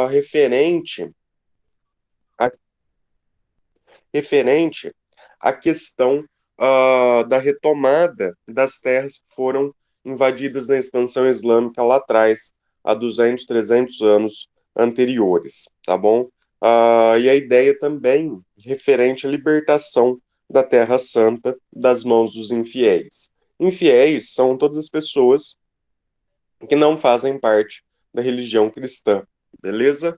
referente a, referente à questão da retomada das terras que foram invadidas na expansão islâmica lá atrás, há 200, 300 anos anteriores, tá bom? E a ideia também referente à libertação da Terra Santa das mãos dos infiéis. Infiéis são todas as pessoas que não fazem parte da religião cristã, beleza?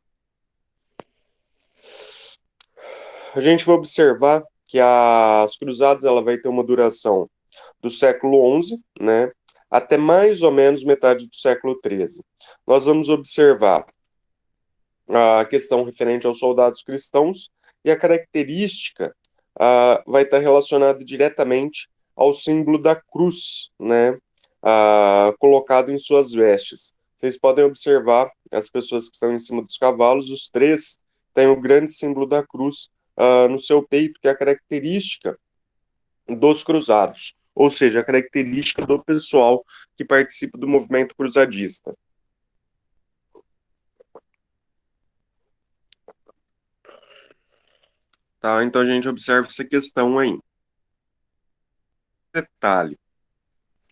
A gente vai observar que as cruzadas ela vai ter uma duração do século XI, né, até mais ou menos metade do século XIII. Nós vamos observar a questão referente aos soldados cristãos e a característica vai estar relacionada diretamente ao símbolo da cruz, né, colocado em suas vestes. Vocês podem observar as pessoas que estão em cima dos cavalos, os três têm o grande símbolo da cruz no seu peito, que é a característica dos cruzados, ou seja, a característica do pessoal que participa do movimento cruzadista. Tá? Então a gente observa essa questão aí. Detalhe,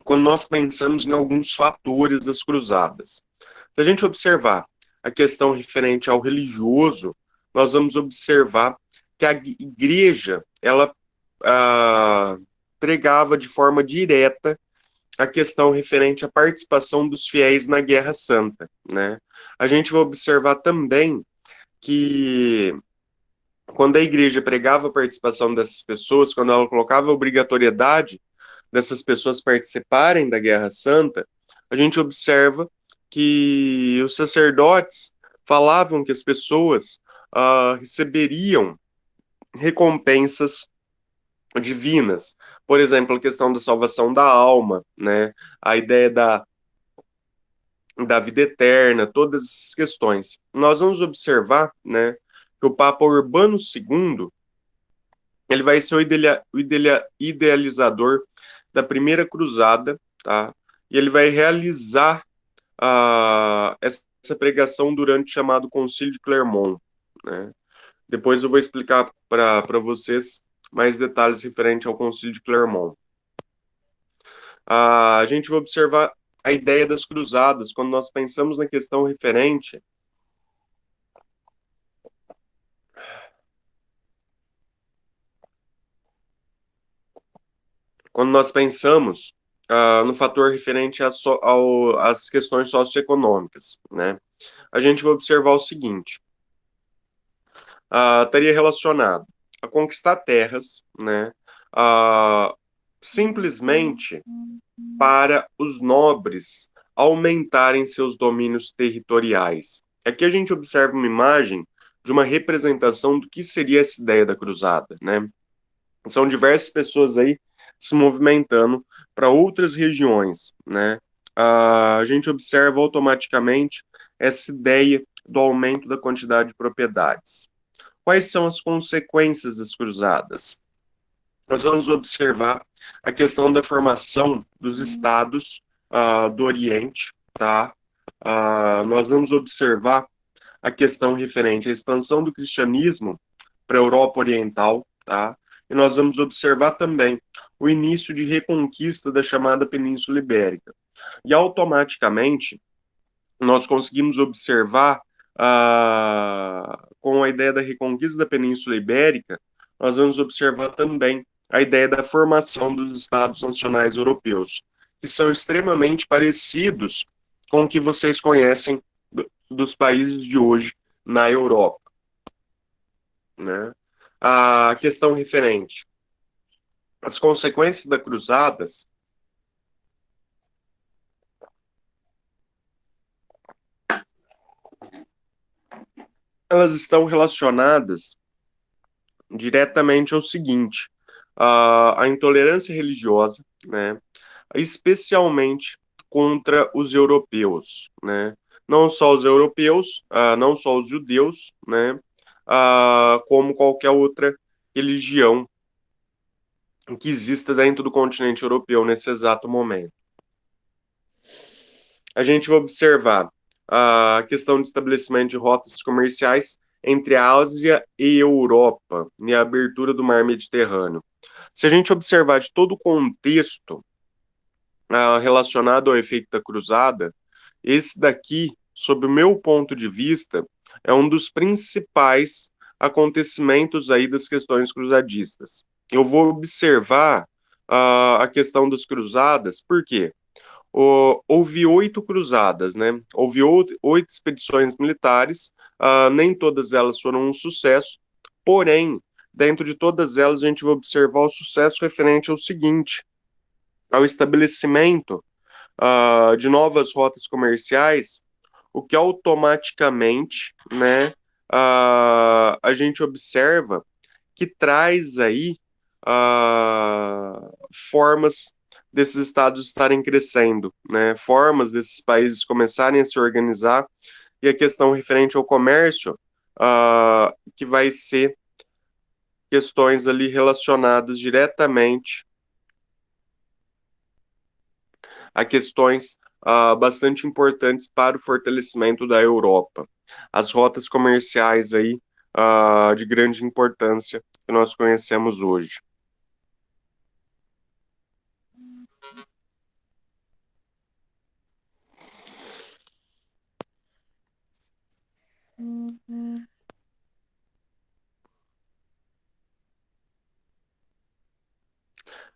quando nós pensamos em alguns fatores das cruzadas, se a gente observar a questão referente ao religioso, nós vamos observar que a igreja ela ah, pregava de forma direta a questão referente à participação dos fiéis na Guerra Santa, né? A gente vai observar também que quando a igreja pregava a participação dessas pessoas, quando ela colocava a obrigatoriedade dessas pessoas participarem da Guerra Santa, a gente observa que os sacerdotes falavam que as pessoas receberiam recompensas divinas. Por exemplo, a questão da salvação da alma, né? A ideia da vida eterna, todas essas questões. Nós vamos observar, né, que o Papa Urbano II ele vai ser idealizador da primeira cruzada, tá? E ele vai realizar essa pregação durante o chamado Concílio de Clermont, né? Depois eu vou explicar para vocês mais detalhes referente ao Concílio de Clermont. A gente vai observar a ideia das cruzadas quando nós pensamos na questão referente, quando nós pensamos no fator referente às questões socioeconômicas, né? A gente vai observar o seguinte: estaria relacionado a conquistar terras, né? ah, simplesmente para os nobres aumentarem seus domínios territoriais. Aqui a gente observa uma imagem de uma representação do que seria essa ideia da cruzada, né? São diversas pessoas aí se movimentando para outras regiões, né? A gente observa automaticamente essa ideia do aumento da quantidade de propriedades. Quais são as consequências das cruzadas? Nós vamos observar a questão da formação dos estados do Oriente, tá? Nós vamos observar a questão referente à expansão do cristianismo para a Europa Oriental, tá? E nós vamos observar também o início de reconquista da chamada Península Ibérica. E automaticamente nós conseguimos observar, com a ideia da reconquista da Península Ibérica, nós vamos observar também a ideia da formação dos Estados Nacionais Europeus, que são extremamente parecidos com o que vocês conhecem dos países de hoje na Europa, né? A questão referente às consequências da cruzadas, elas estão relacionadas diretamente ao seguinte: a intolerância religiosa, né, especialmente contra os europeus, né, não só os europeus, não só os judeus, né, como qualquer outra religião que exista dentro do continente europeu nesse exato momento. A gente vai observar a questão de estabelecimento de rotas comerciais entre a Ásia e Europa e a abertura do mar Mediterrâneo. Se a gente observar de todo o contexto relacionado ao efeito da cruzada, esse daqui, sob o meu ponto de vista, é um dos principais acontecimentos aí das questões cruzadistas. Eu vou observar a questão das cruzadas, por quê? Houve 8 cruzadas, né? Houve 8 expedições militares, nem todas elas foram um sucesso, porém, dentro de todas elas, a gente vai observar o sucesso referente ao seguinte: ao estabelecimento de novas rotas comerciais, o que automaticamente, né, a gente observa que traz aí formas desses estados estarem crescendo, né, formas desses países começarem a se organizar, e a questão referente ao comércio, que vai ser questões ali relacionadas diretamente a questões bastante importantes para o fortalecimento da Europa. As rotas comerciais aí de grande importância que nós conhecemos hoje.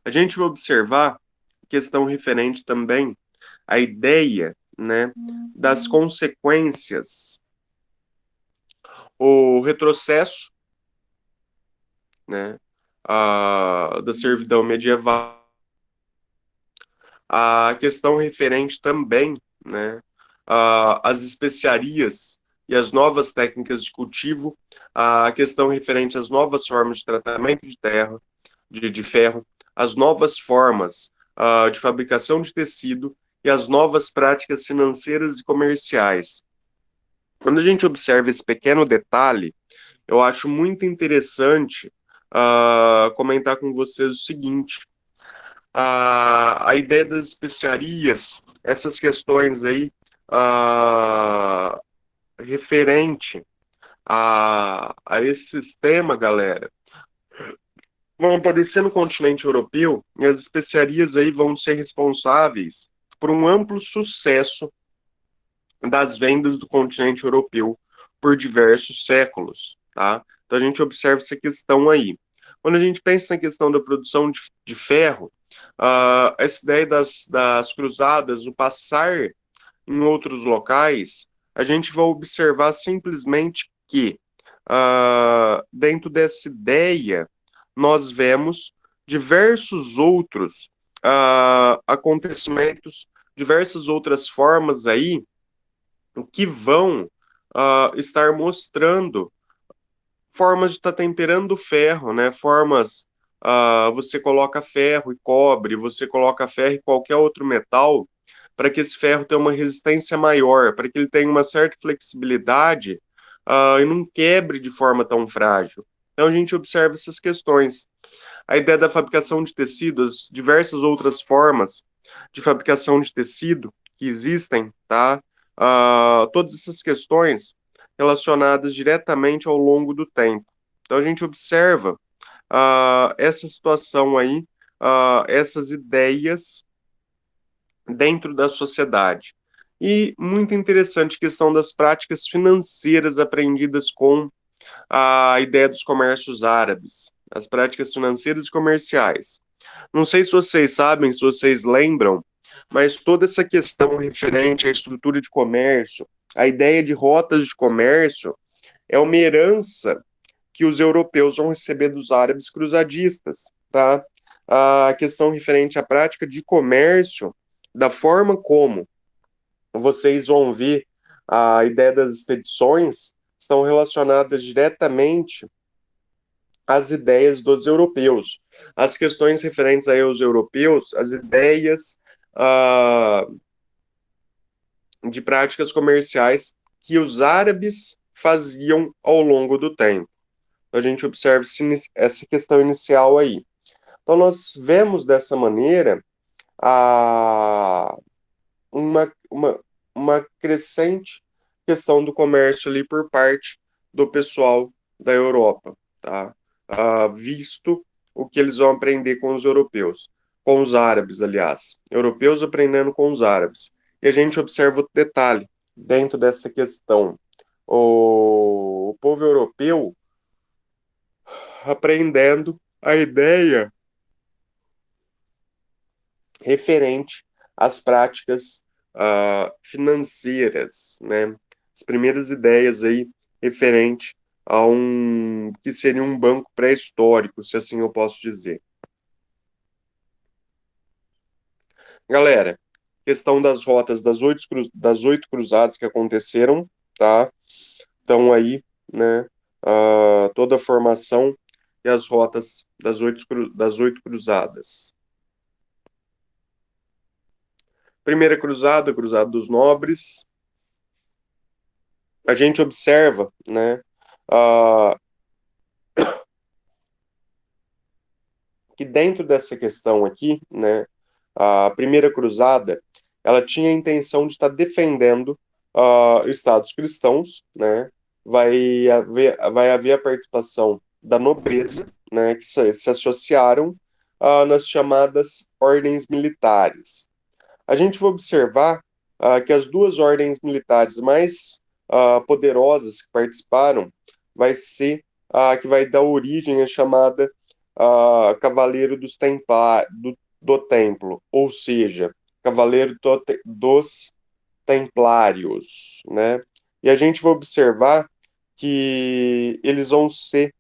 A gente vai observar questão referente também à ideia, né, das consequências, o retrocesso, né, da servidão medieval, a questão referente também, né, às especiarias e as novas técnicas de cultivo, a questão referente às novas formas de tratamento de terra, de ferro, as novas formas de fabricação de tecido e as novas práticas financeiras e comerciais. Quando a gente observa esse pequeno detalhe, eu acho muito interessante comentar com vocês o seguinte: a ideia das especiarias, essas questões aí, referente a esse sistema, galera, vão aparecer no continente europeu, e as especiarias aí vão ser responsáveis por um amplo sucesso das vendas do continente europeu por diversos séculos, tá? Então a gente observa essa questão aí. Quando a gente pensa na questão da produção de ferro, essa ideia das cruzadas, o passar em outros locais, a gente vai observar simplesmente que, dentro dessa ideia, nós vemos diversos outros acontecimentos, diversas outras formas aí que vão estar mostrando formas de estar temperando o ferro, né? Formas, você coloca ferro e cobre, você coloca ferro e qualquer outro metal, para que esse ferro tenha uma resistência maior, para que ele tenha uma certa flexibilidade e não quebre de forma tão frágil. Então a gente observa essas questões. A ideia da fabricação de tecido, as diversas outras formas de fabricação de tecido que existem, tá? Todas essas questões relacionadas diretamente ao longo do tempo. Então a gente observa essa situação aí, essas ideias dentro da sociedade. E muito interessante a questão das práticas financeiras aprendidas com a ideia dos comércios árabes, as práticas financeiras e comerciais. Não sei se vocês sabem, se vocês lembram, mas toda essa questão referente à estrutura de comércio, a ideia de rotas de comércio, é uma herança que os europeus vão receber dos árabes cruzadistas, tá? A questão referente à prática de comércio, da forma como vocês vão ver a ideia das expedições, estão relacionadas diretamente às ideias dos europeus. As questões referentes aí aos europeus, as ideias de práticas comerciais que os árabes faziam ao longo do tempo. Então, a gente observa essa questão inicial aí. Então, nós vemos dessa maneira uma uma crescente questão do comércio ali por parte do pessoal da Europa, tá? Visto o que eles vão aprender com os europeus, com os árabes, aliás. Europeus aprendendo com os árabes. E a gente observa outro detalhe dentro dessa questão. O povo europeu aprendendo a ideia referente às práticas financeiras, né? As primeiras ideias aí referente a um que seria um banco pré-histórico, se assim eu posso dizer. Galera, questão das rotas das oito cruzadas que aconteceram, tá? Então aí, né? Toda a formação e as rotas das oito cruzadas. Primeira cruzada, Cruzada dos Nobres. A gente observa, né, uh, que dentro dessa questão aqui, né, a Primeira Cruzada, ela tinha a intenção de estar defendendo estados cristãos, né, vai haver a participação da nobreza, né, que se associaram nas chamadas ordens militares. A gente vai observar que as duas ordens militares mais poderosas que participaram vai ser a que vai dar origem à chamada Cavaleiro do Templo, ou seja, Cavaleiro dos Templários, né? E a gente vai observar que eles vão ser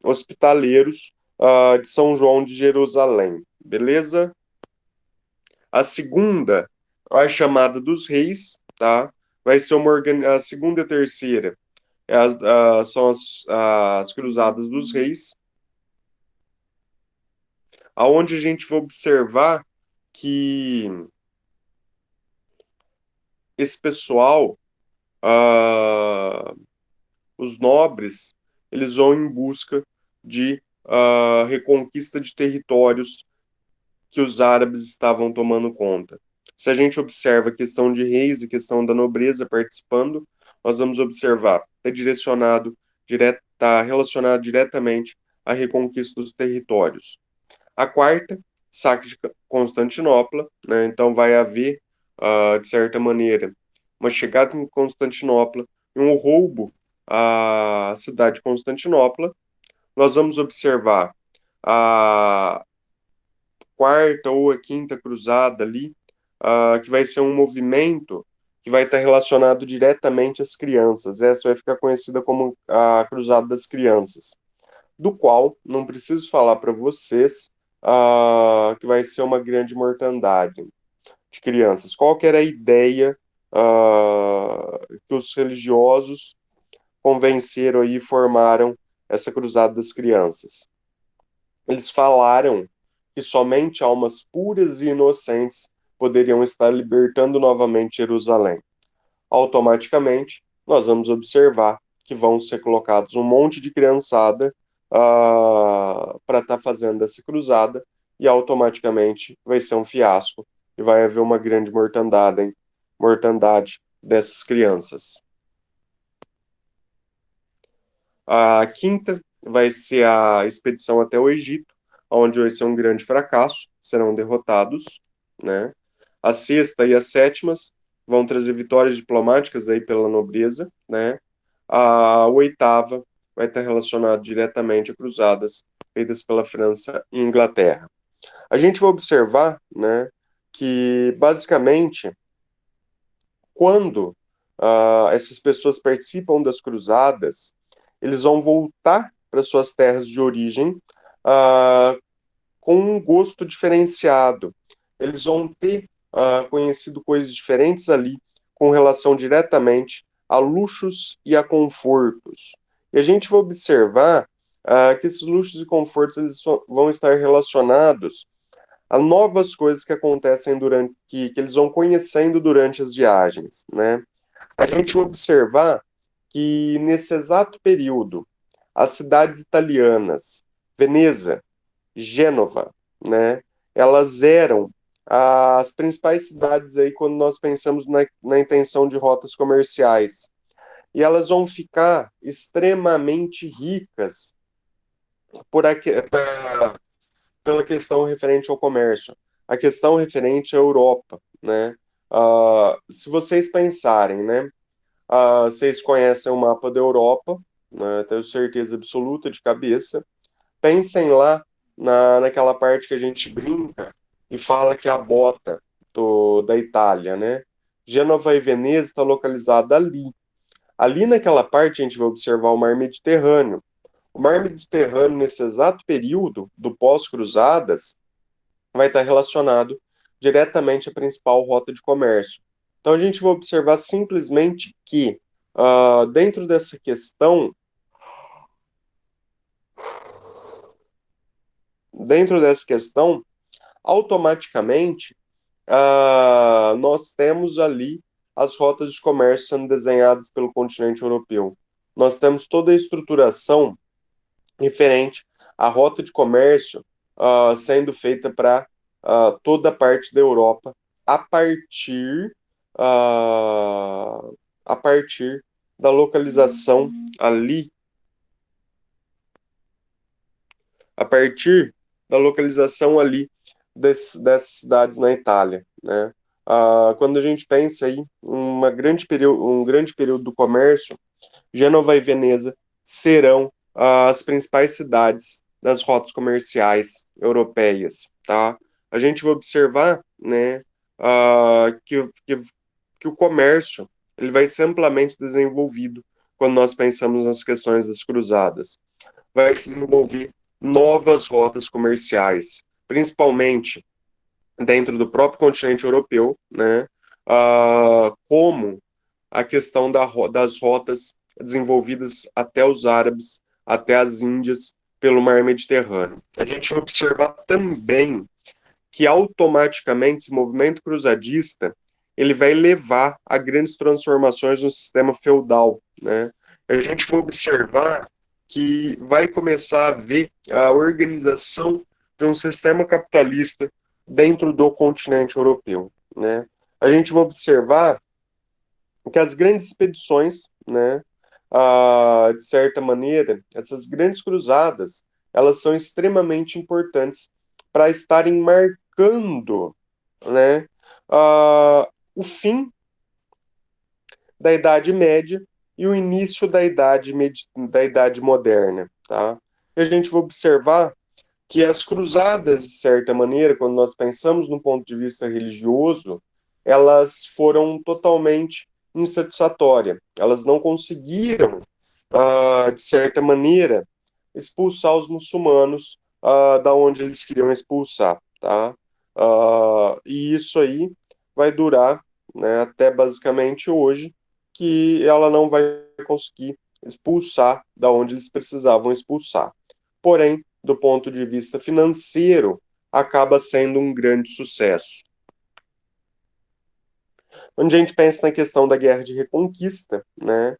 hospitaleiros de São João de Jerusalém, beleza? A segunda, a chamada dos reis, tá? Vai ser a segunda e a terceira são as cruzadas dos reis, aonde a gente vai observar que esse pessoal, ah, os nobres, eles vão em busca de reconquista de territórios que os árabes estavam tomando conta. Se a gente observa a questão de reis e questão da nobreza participando, nós vamos observar está relacionado diretamente à reconquista dos territórios. A quarta, saque de Constantinopla, né? Então vai haver, de certa maneira, uma chegada em Constantinopla e um roubo à cidade de Constantinopla. Nós vamos observar a quarta ou a quinta cruzada ali, que vai ser um movimento que vai estar relacionado diretamente às crianças. Essa vai ficar conhecida como a Cruzada das Crianças, do qual não preciso falar para vocês que vai ser uma grande mortandade de crianças. Qual que era a ideia que os religiosos convenceram e formaram essa Cruzada das Crianças? Eles falaram que somente almas puras e inocentes poderiam estar libertando novamente Jerusalém. Automaticamente, nós vamos observar que vão ser colocados um monte de criançada para estar fazendo essa cruzada e automaticamente vai ser um fiasco e vai haver uma grande mortandade dessas crianças. A quinta vai ser a expedição até o Egito, onde vai ser um grande fracasso, serão derrotados, né? A sexta e a sétimas vão trazer vitórias diplomáticas aí pela nobreza, né? A oitava vai estar relacionada diretamente a cruzadas feitas pela França e Inglaterra. A gente vai observar, né, que basicamente quando essas pessoas participam das cruzadas, eles vão voltar para suas terras de origem com um gosto diferenciado. Eles vão ter conhecido coisas diferentes ali, com relação diretamente a luxos e a confortos. E a gente vai observar que esses luxos e confortos eles vão estar relacionados a novas coisas que acontecem que eles vão conhecendo durante as viagens, né? A gente vai observar que nesse exato período, as cidades italianas, Veneza, Gênova, né? elas eram as principais cidades aí quando nós pensamos na intenção de rotas comerciais. E elas vão ficar extremamente ricas pela questão referente ao comércio, a questão referente à Europa, né? Se vocês pensarem, né? Vocês conhecem o mapa da Europa, né? Tenho certeza absoluta de cabeça. Pensem lá naquela parte que a gente brinca e fala que é a bota da Itália, né? Gênova e Veneza está localizada ali. Ali naquela parte a gente vai observar o Mar Mediterrâneo. O Mar Mediterrâneo, nesse exato período do pós-cruzadas, vai estar relacionado diretamente à principal rota de comércio. Então a gente vai observar simplesmente que dentro dessa questão, automaticamente nós temos ali as rotas de comércio sendo desenhadas pelo continente europeu. Nós temos toda a estruturação referente à rota de comércio sendo feita para toda a parte da Europa a partir, uh, a partir da localização ali, a partir da localização ali dessas cidades na Itália, né? Quando a gente pensa aí um grande período do comércio, Gênova e Veneza serão as principais cidades das rotas comerciais europeias, tá? A gente vai observar, né, que o comércio ele vai ser amplamente desenvolvido quando nós pensamos nas questões das cruzadas. Vai se desenvolver novas rotas comerciais, principalmente dentro do próprio continente europeu, né, como a questão das rotas desenvolvidas até os árabes, até as Índias, pelo mar Mediterrâneo. A gente vai observar também que automaticamente esse movimento cruzadista ele vai levar a grandes transformações no sistema feudal, né? A gente vai observar que vai começar a haver a organização de um sistema capitalista dentro do continente europeu, né? A gente vai observar que as grandes expedições, né, de certa maneira, essas grandes cruzadas, elas são extremamente importantes para estarem marcando, né, o fim da Idade Média e o início da Idade Moderna, tá? E a gente vai observar que as cruzadas, de certa maneira, quando nós pensamos no ponto de vista religioso, elas foram totalmente insatisfatórias. Elas não conseguiram, de certa maneira, expulsar os muçulmanos da onde eles queriam expulsar, tá? E isso aí vai durar, né, até basicamente hoje, que ela não vai conseguir expulsar da onde eles precisavam expulsar. Porém, do ponto de vista financeiro, acaba sendo um grande sucesso. Quando a gente pensa na questão da guerra de reconquista, né,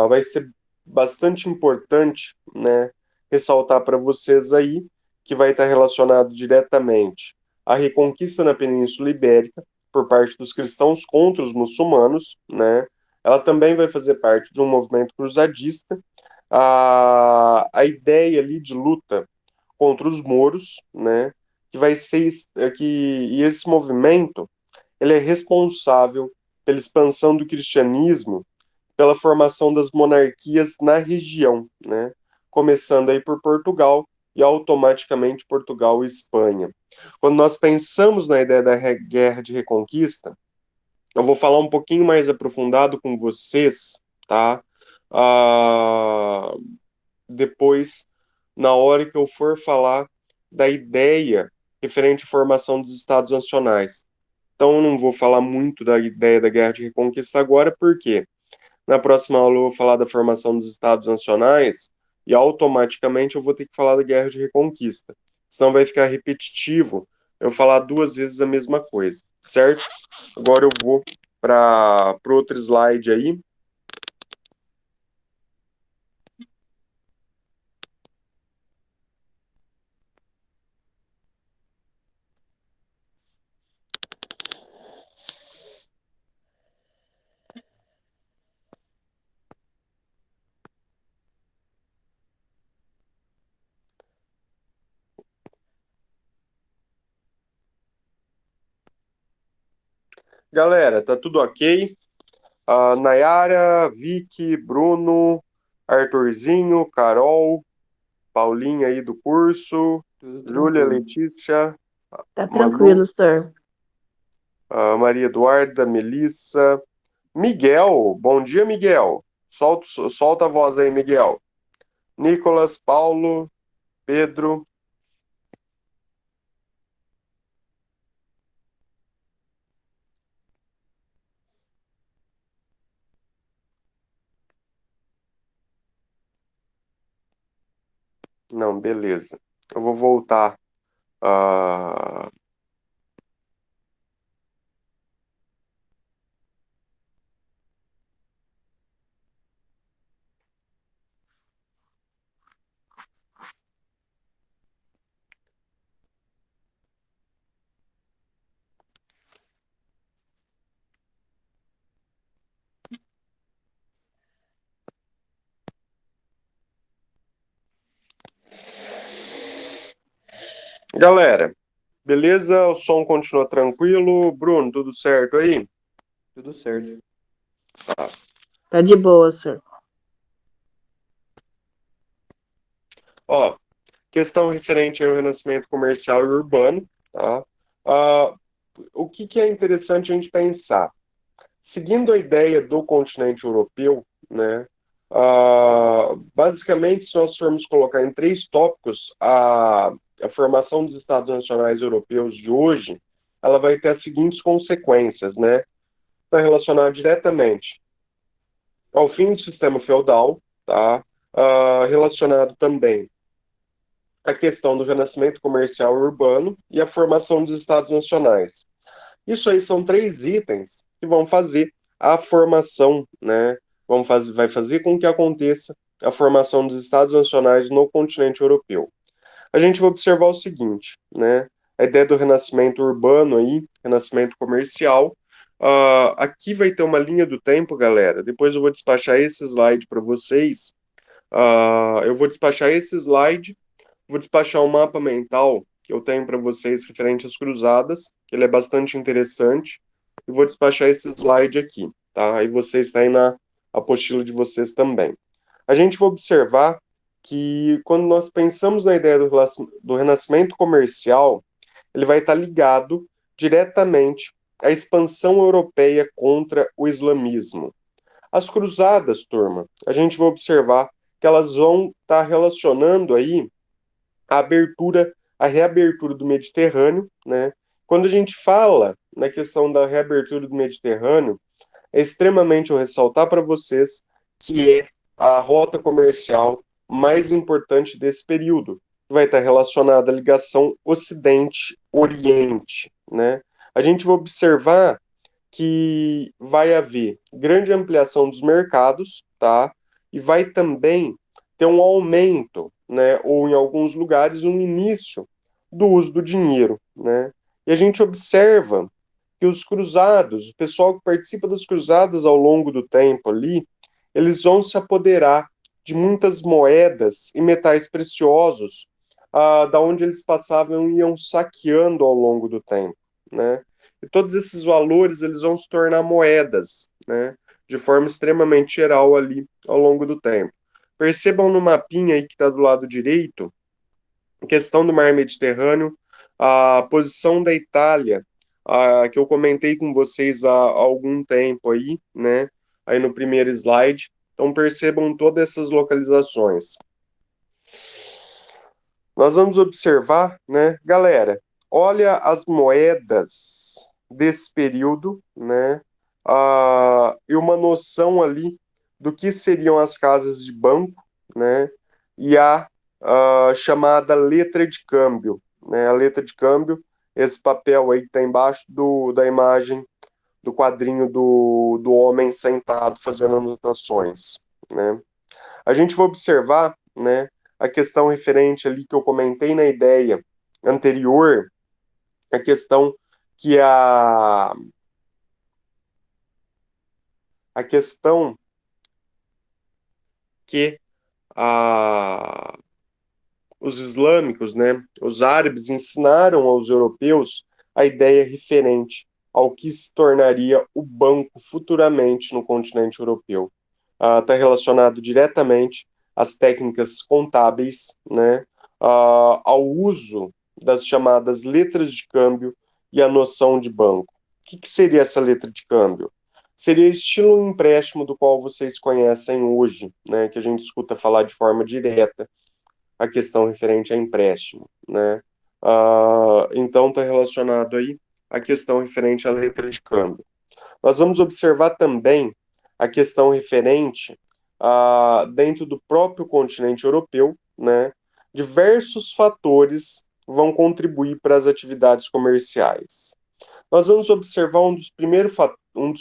vai ser bastante importante, né, ressaltar para vocês aí que vai estar relacionado diretamente à reconquista na Península Ibérica por parte dos cristãos contra os muçulmanos, né? Ela também vai fazer parte de um movimento cruzadista. A ideia ali de luta contra os mouros, né? Que vai ser e esse movimento ele é responsável pela expansão do cristianismo, pela formação das monarquias na região, né? Começando aí por Portugal e automaticamente Portugal e Espanha. Quando nós pensamos na ideia da guerra de reconquista, eu vou falar um pouquinho mais aprofundado com vocês, tá? Depois, na hora que eu for falar da ideia referente à formação dos Estados Nacionais. Então, eu não vou falar muito da ideia da guerra de reconquista agora, porque na próxima aula eu vou falar da formação dos Estados Nacionais e automaticamente eu vou ter que falar da guerra de reconquista. Senão vai ficar repetitivo eu falar duas vezes a mesma coisa, certo? Agora eu vou para outro slide aí. Galera, tá tudo ok? Nayara, Vicky, Bruno, Arthurzinho, Carol, Paulinha aí do curso, Tudo Júlia, tranquilo. Letícia, Tá Manu, tranquilo, senhor. Maria Eduarda, Melissa, Miguel. Bom dia, Miguel. Solta a voz aí, Miguel. Nicolas, Paulo, Pedro. Não, beleza. Eu vou voltar. ah, Galera, beleza? O som continua tranquilo. Bruno, tudo certo aí? Tudo certo. Tá de boa, senhor. Ó, questão referente ao renascimento comercial e urbano, tá? Ah, o que é interessante a gente pensar? Seguindo a ideia do continente europeu, né? Basicamente, se nós formos colocar em três tópicos, a formação dos Estados Nacionais Europeus de hoje, ela vai ter as seguintes consequências, né? Está relacionada diretamente ao fim do sistema feudal, tá? Relacionado também à questão do renascimento comercial e urbano e a formação dos Estados Nacionais. Isso aí são três itens que vão fazer a formação, né? Vai fazer com que aconteça a formação dos Estados Nacionais no continente europeu. A gente vai observar o seguinte, né? A ideia do renascimento urbano aí, renascimento comercial. Aqui vai ter uma linha do tempo, galera. Depois eu vou despachar esse slide para vocês. Eu vou despachar esse slide, vou despachar um mapa mental que eu tenho para vocês referente às cruzadas, que ele é bastante interessante, e vou despachar esse slide aqui, tá? Aí vocês têm na apostila de vocês também. A gente vai observar que quando nós pensamos na ideia do renascimento comercial, ele vai estar ligado diretamente à expansão europeia contra o islamismo. As cruzadas, turma, a gente vai observar que elas vão estar relacionando aí a abertura, a reabertura do Mediterrâneo, né? Quando a gente fala na questão da reabertura do Mediterrâneo, é extremamente eu ressaltar para vocês que é a rota comercial mais importante desse período, que vai estar relacionada à ligação Ocidente-Oriente, né? A gente vai observar que vai haver grande ampliação dos mercados, tá? E vai também ter um aumento, né? Ou em alguns lugares um início do uso do dinheiro, né? E a gente observa que os cruzados, o pessoal que participa das cruzadas ao longo do tempo ali, eles vão se apoderar de muitas moedas e metais preciosos, da onde eles passavam e iam saqueando ao longo do tempo, né? E todos esses valores eles vão se tornar moedas, né? De forma extremamente geral ali ao longo do tempo. Percebam no mapinha aí que está do lado direito, questão do mar Mediterrâneo, a posição da Itália, que eu comentei com vocês há algum tempo aí, né? Aí no primeiro slide. Então percebam todas essas localizações. Nós vamos observar, né, galera? Olha as moedas desse período, né? E uma noção ali do que seriam as casas de banco, né? E a chamada letra de câmbio, né? A letra de câmbio, esse papel aí que está embaixo da imagem do quadrinho do homem sentado fazendo anotações, né? A gente vai observar, né, a questão referente ali que eu comentei na ideia anterior, a questão que a questão que a, os islâmicos, né, os árabes ensinaram aos europeus a ideia referente ao que se tornaria o banco futuramente no continente europeu. Está relacionado diretamente às técnicas contábeis, né, ao uso das chamadas letras de câmbio e a noção de banco. O que seria essa letra de câmbio? Seria estilo um empréstimo do qual vocês conhecem hoje, né, que a gente escuta falar de forma direta a questão referente a empréstimo, né? Então está relacionado aí à questão referente à letra de câmbio. Nós vamos observar também a questão referente dentro do próprio continente europeu, né? Diversos fatores vão contribuir para as atividades comerciais. Nós vamos observar um dos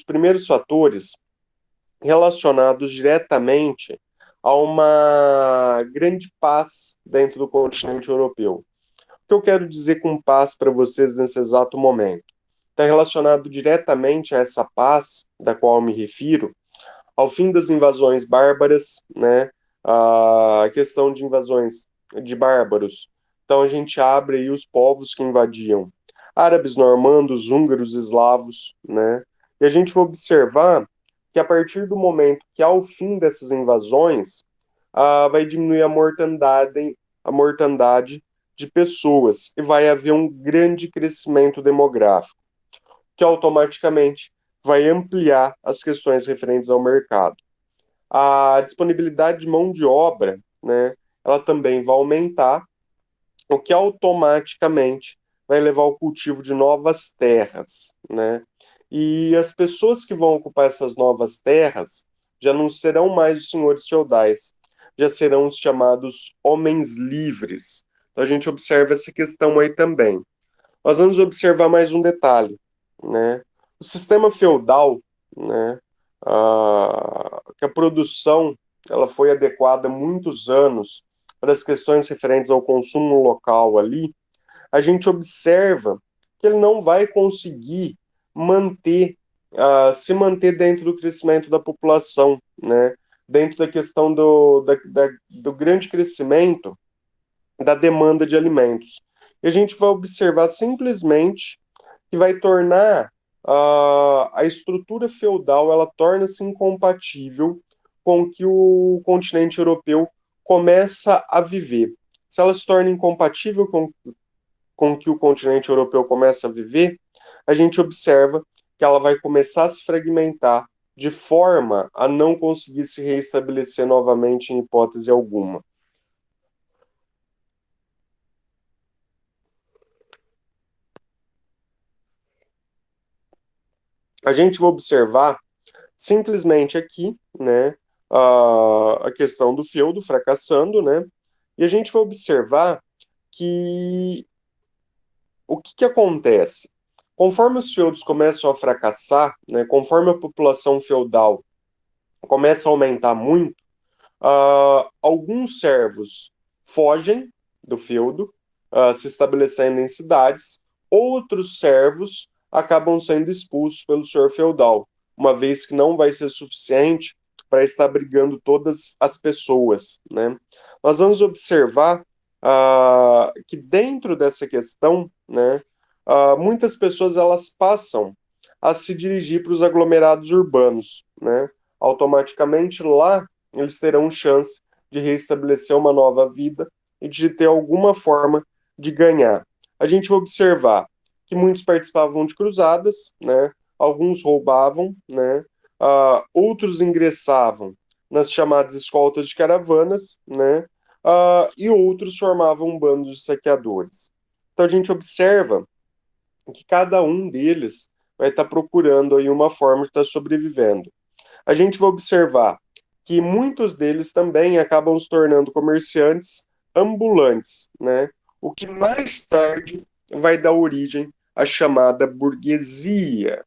primeiros fatores relacionados diretamente a uma grande paz dentro do continente europeu. O que eu quero dizer com paz para vocês nesse exato momento? Está relacionado diretamente a essa paz, da qual eu me refiro, ao fim das invasões bárbaras, né? A questão de invasões de bárbaros. Então a gente abre aí os povos que invadiam. Árabes, normandos, húngaros, eslavos, né? E a gente vai observar que a partir do momento que há o fim dessas invasões, vai diminuir a mortandade de pessoas e vai haver um grande crescimento demográfico, que automaticamente vai ampliar as questões referentes ao mercado. A disponibilidade de mão de obra, né, ela também vai aumentar, o que automaticamente vai levar ao cultivo de novas terras, né? E as pessoas que vão ocupar essas novas terras já não serão mais os senhores feudais, já serão os chamados homens livres. Então a gente observa essa questão aí também. Nós vamos observar mais um detalhe, né? O sistema feudal, né? Que a produção ela foi adequada há muitos anos para as questões referentes ao consumo local ali, a gente observa que ele não vai conseguir se manter dentro do crescimento da população, né? Dentro da questão do grande crescimento da demanda de alimentos. E a gente vai observar simplesmente que vai tornar a estrutura feudal, ela torna-se incompatível com o que o continente europeu começa a viver. Se ela se torna incompatível com o que o continente europeu começa a viver, a gente observa que ela vai começar a se fragmentar de forma a não conseguir se reestabelecer novamente em hipótese alguma. A gente vai observar simplesmente aqui, né, a questão do feudo fracassando, né, e a gente vai observar que o que acontece? Conforme os feudos começam a fracassar, né, conforme a população feudal começa a aumentar muito, alguns servos fogem do feudo, se estabelecendo em cidades, outros servos acabam sendo expulsos pelo senhor feudal, uma vez que não vai ser suficiente para estar abrigando todas as pessoas, né? Nós vamos observar que dentro dessa questão, né, muitas pessoas elas passam a se dirigir para os aglomerados urbanos, né? Automaticamente lá eles terão chance de reestabelecer uma nova vida e de ter alguma forma de ganhar. A gente vai observar que muitos participavam de cruzadas, né? Alguns roubavam, né? Outros ingressavam nas chamadas escoltas de caravanas, né? E outros formavam bandos de saqueadores. Então a gente observa que cada um deles vai estar procurando aí uma forma de estar sobrevivendo. A gente vai observar que muitos deles também acabam se tornando comerciantes ambulantes, né? O que mais tarde vai dar origem à chamada burguesia.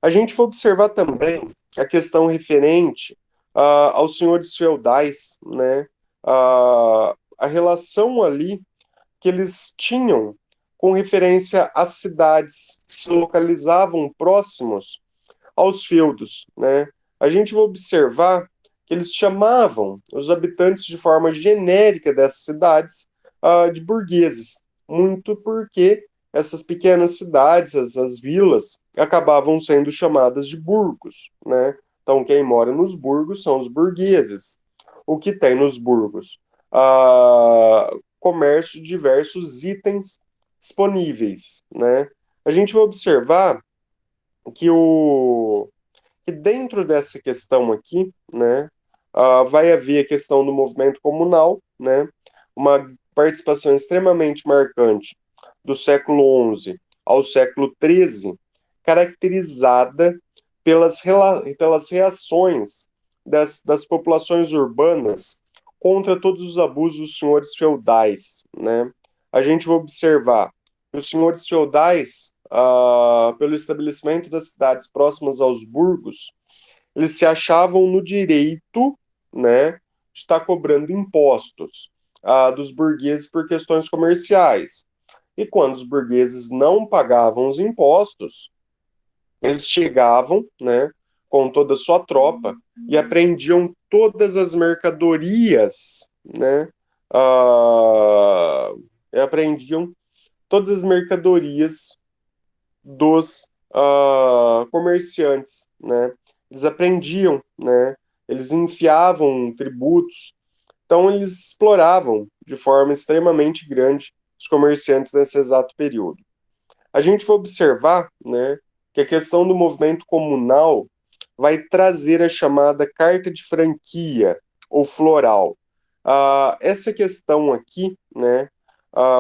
A gente vai observar também a questão referente aos senhores feudais, né? A relação ali que eles tinham com referência às cidades que se localizavam próximos aos feudos, né? A gente vai observar que eles chamavam os habitantes de forma genérica dessas cidades de burgueses, muito porque essas pequenas cidades, essas vilas, acabavam sendo chamadas de burgos, né? Então, quem mora nos burgos são os burgueses. O que tem nos burgos? Comércio de diversos itens disponíveis, né? A gente vai observar que que dentro dessa questão aqui, né, vai haver a questão do movimento comunal, né, uma participação extremamente marcante do século XI ao século XIII, caracterizada pelas reações das populações urbanas contra todos os abusos dos senhores feudais, né? A gente vai observar que os senhores feudais, pelo estabelecimento das cidades próximas aos burgos, eles se achavam no direito, né, de estar cobrando impostos dos burgueses por questões comerciais. E quando os burgueses não pagavam os impostos, eles chegavam, né, com toda a sua tropa e apreendiam todas as mercadorias, né, apreendiam todas as mercadorias dos comerciantes, né? Eles apreendiam, né? Eles enfiavam tributos, então eles exploravam de forma extremamente grande os comerciantes nesse exato período. A gente vai observar, né, que a questão do movimento comunal vai trazer a chamada carta de franquia ou floral. Essa questão aqui, né,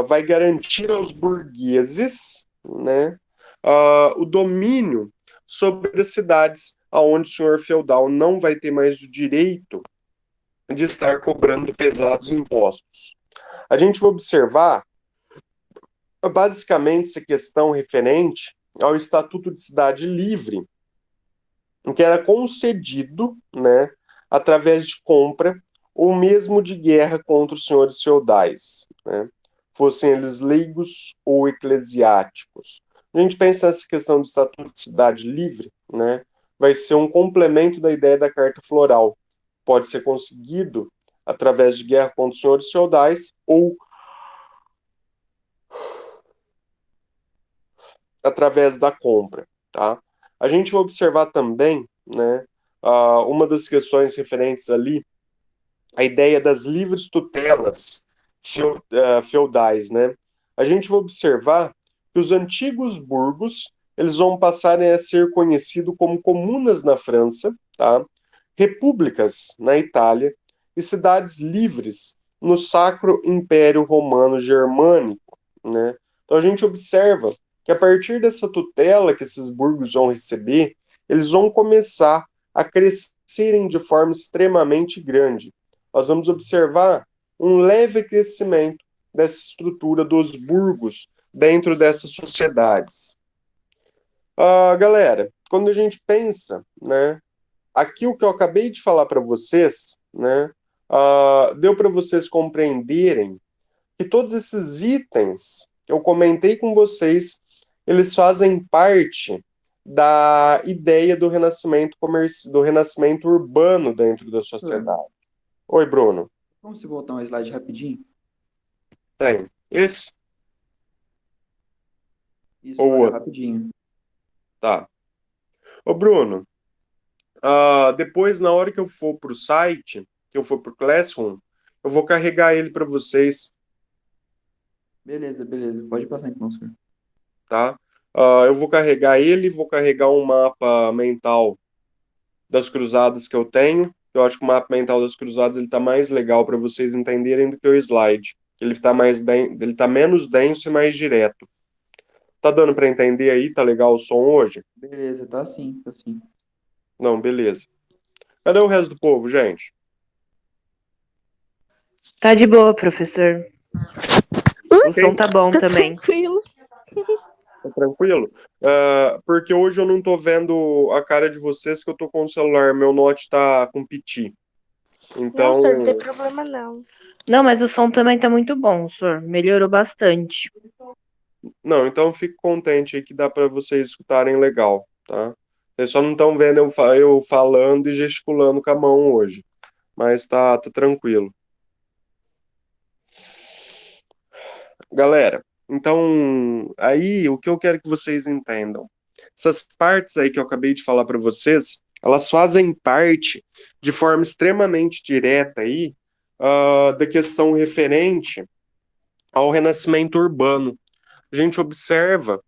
vai garantir aos burgueses, né, o domínio sobre as cidades aonde o senhor feudal não vai ter mais o direito de estar cobrando pesados impostos. A gente vai observar basicamente essa questão referente ao Estatuto de Cidade Livre, que era concedido, né, através de compra ou mesmo de guerra contra os senhores feudais, né, fossem eles leigos ou eclesiásticos. A gente pensa nessa questão do Estatuto de Cidade Livre, né, vai ser um complemento da ideia da Carta Floral. Pode ser conseguido através de guerra contra os senhores feudais ou através da compra, tá? A gente vai observar também, né, uma das questões referentes ali, a ideia das livres tutelas feudais, né? A gente vai observar que os antigos burgos, eles vão passar a ser conhecidos como comunas na França, tá? Repúblicas na Itália e cidades livres no Sacro Império Romano Germânico, né? Então a gente observa que a partir dessa tutela que esses burgos vão receber, eles vão começar a crescerem de forma extremamente grande. Nós vamos observar um leve crescimento dessa estrutura dos burgos dentro dessas sociedades. Galera, quando a gente pensa, né, aqui o que eu acabei de falar para vocês, né, deu para vocês compreenderem que todos esses itens que eu comentei com vocês, eles fazem parte da ideia do renascimento do renascimento urbano dentro da Professor, sociedade. Oi, Bruno. vamos se voltar um slide rapidinho? Tem. Esse Isso, ou valeu, outro? rapidinho. Tá. Ô, Bruno, depois, na hora que eu for pro site, que eu for pro Classroom, eu vou carregar ele para vocês, Beleza, beleza. Pode passar então, senhor. tá? Eu vou carregar ele, vou carregar um mapa mental das cruzadas que eu tenho. Eu acho que o mapa mental das cruzadas ele tá mais legal para vocês entenderem do que o slide. Ele tá menos denso e mais direto. Tá dando para entender aí? Tá legal o som hoje? Beleza, tá sim, tá sim. Não, beleza. Cadê o resto do povo, gente? Tá de boa, professor. O som tá bom Tá também. tranquilo. Tá tranquilo? Porque hoje eu não tô vendo a cara de vocês que eu tô com o celular. Meu note tá com piti. Não, senhor, não tem Então, problema não. Não, mas o som também tá muito bom, senhor. Melhorou bastante. não, então eu fico contente aí que dá para vocês escutarem legal, tá? Vocês só não estão vendo eu falando e gesticulando com a mão hoje, mas tá tranquilo. Galera, Então, aí o que eu quero que vocês entendam, essas partes aí que eu acabei de falar para vocês, elas fazem parte de forma extremamente direta aí, da questão referente ao renascimento urbano. A gente observa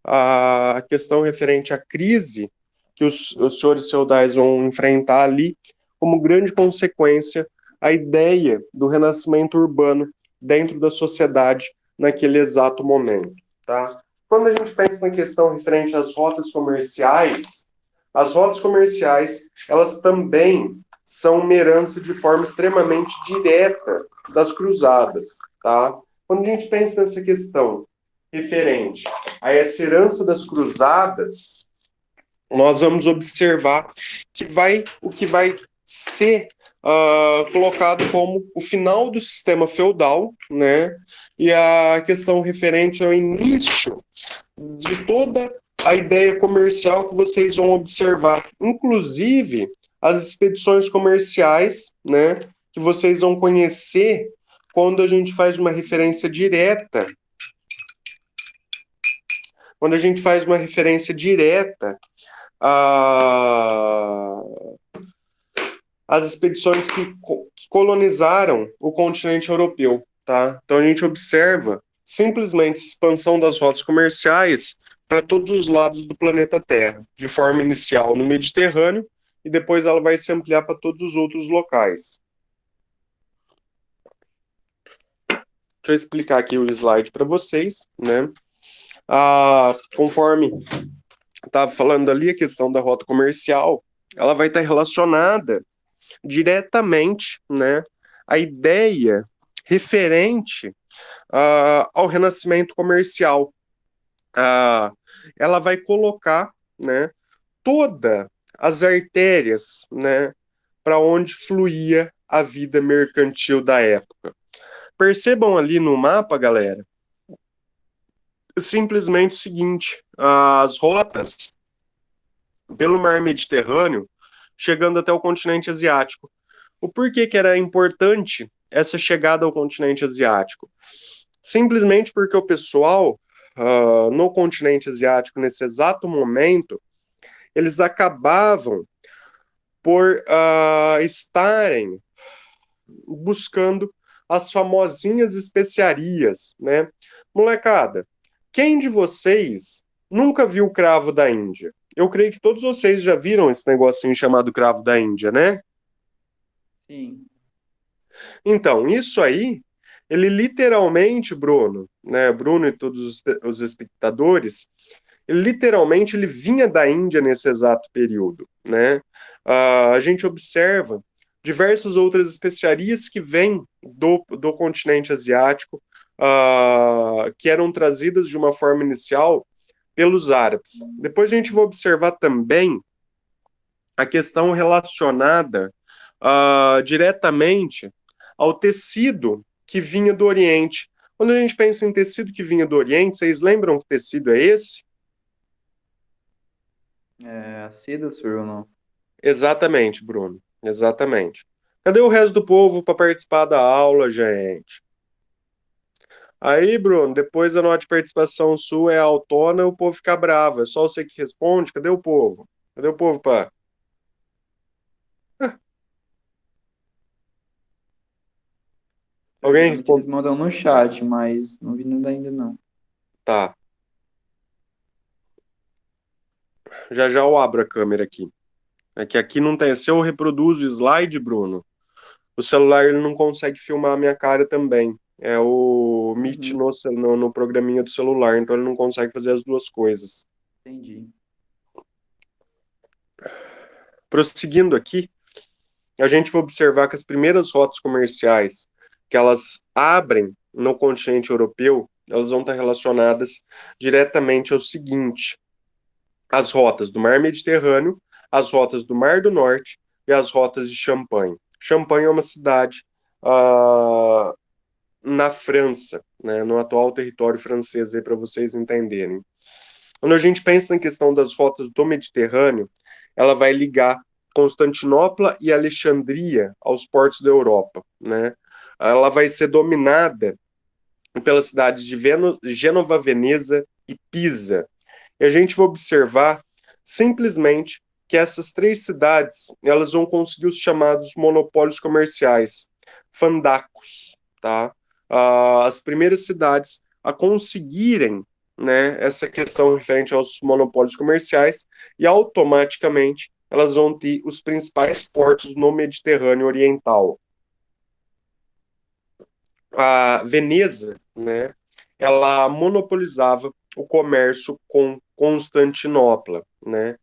a questão referente à crise que os senhores feudais vão enfrentar ali, como grande consequência, a ideia do renascimento urbano dentro da sociedade naquele exato momento, tá? Quando a gente pensa na questão referente às rotas comerciais, elas também são uma herança de forma extremamente direta das cruzadas, tá? Quando a gente pensa nessa questão referente a essa herança das cruzadas, nós vamos observar o que vai ser colocado como o final do sistema feudal, né? E a questão referente ao início de toda a ideia comercial que vocês vão observar, inclusive as expedições comerciais, né? Que vocês vão conhecer quando a gente faz uma referência direta a, as expedições que colonizaram o continente europeu, tá? Então a gente observa simplesmente a expansão das rotas comerciais para todos os lados do planeta Terra, de forma inicial no Mediterrâneo e depois ela vai se ampliar para todos os outros locais. Deixa eu explicar aqui o slide para vocês, né? Conforme estava falando ali, a questão da rota comercial, ela vai estar relacionada diretamente, né, à ideia referente ao renascimento comercial. Ela vai colocar, né, todas as artérias, né, para onde fluía a vida mercantil da época. Percebam ali no mapa, galera, simplesmente o seguinte: as rotas pelo mar Mediterrâneo, chegando até o continente asiático. O porquê que era importante essa chegada ao continente asiático? Simplesmente porque o pessoal no continente asiático, nesse exato momento, eles acabavam por estarem buscando as famosinhas especiarias, né? Molecada, quem de vocês nunca viu o cravo da Índia? Eu creio que todos vocês já viram esse negocinho chamado cravo da Índia, né? Sim. Então, isso aí, ele literalmente, Bruno, né, Bruno e todos os espectadores, ele literalmente ele vinha da Índia nesse exato período, né? A gente observa diversas outras especiarias que vêm do continente asiático, que eram trazidas de uma forma inicial pelos árabes. Depois a gente vai observar também a questão relacionada diretamente ao tecido que vinha do Oriente. Quando a gente pensa em tecido que vinha do Oriente, vocês lembram que tecido é esse? A seda, senhor, ou não? Exatamente, Bruno. Exatamente. Cadê o resto do povo para participar da aula, gente? Aí, Bruno, depois a nota de participação sua é autona, o povo fica bravo. É só você que responde. Cadê o povo? Cadê o povo, pá? Alguém Geralmente eles responde? mandam no chat, mas não vi nada ainda não. Tá. Já já eu abro a câmera aqui. É que aqui não tem. Se eu reproduzo o slide, Bruno, o celular ele não consegue filmar a minha cara também. É o Meet Uhum, no programinha do celular, então ele não consegue fazer as duas coisas. entendi. Prosseguindo aqui, a gente vai observar que as primeiras rotas comerciais que elas abrem no continente europeu, elas vão estar relacionadas diretamente ao seguinte: as rotas do Mar Mediterrâneo, as rotas do Mar do Norte e as rotas de Champagne. Champagne é uma cidade na França, né, no atual território francês, para vocês entenderem. Quando a gente pensa na questão das rotas do Mediterrâneo, ela vai ligar Constantinopla e Alexandria aos portos da Europa, né? Ela vai ser dominada pelas cidades de Gênova, Veneza e Pisa. E a gente vai observar simplesmente que essas três cidades elas vão conseguir os chamados monopólios comerciais, fandacos, tá? As primeiras cidades a conseguirem, né, essa questão referente aos monopólios comerciais e automaticamente elas vão ter os principais portos no Mediterrâneo Oriental. A Veneza, né, ela monopolizava o comércio com Constantinopla, né?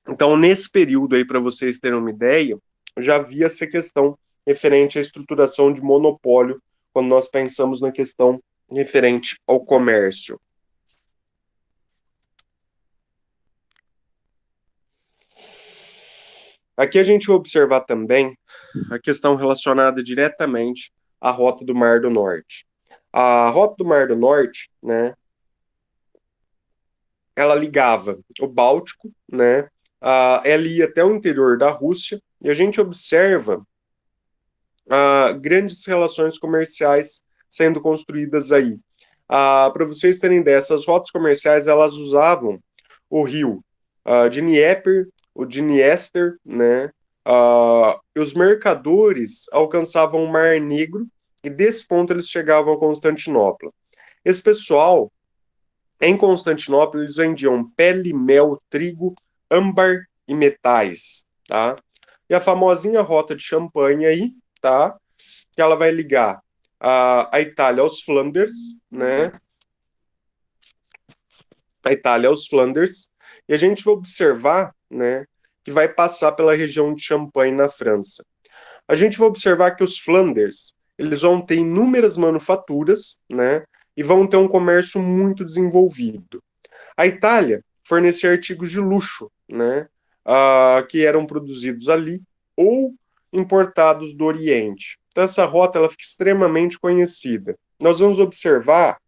Então, nesse período aí, para vocês terem uma ideia, já havia essa questão referente à estruturação de monopólio, quando nós pensamos na questão referente ao comércio. Aqui a gente vai observar também a questão relacionada diretamente à Rota do Mar do Norte. A Rota do Mar do Norte, né, ela ligava o Báltico, né, ela ia até o interior da Rússia, e a gente observa grandes relações comerciais sendo construídas aí. Para vocês terem ideia, essas rotas comerciais elas usavam o rio Dnieper, o Dniester, né? E os mercadores alcançavam o Mar Negro e desse ponto eles chegavam a Constantinopla. Esse pessoal, em Constantinopla, eles vendiam pele, mel, trigo, âmbar e metais, tá? E a famosinha rota de Champagne aí, tá? Que ela vai ligar a Itália aos Flanders, né? A Itália aos Flanders, e a gente vai observar, né, que vai passar pela região de Champagne na França. A gente vai observar que os Flanders, eles vão ter inúmeras manufaturas, né, e vão ter um comércio muito desenvolvido. A Itália fornecia artigos de luxo, né, que eram produzidos ali ou importados do Oriente. Então essa rota ela fica extremamente conhecida. Nós vamos observar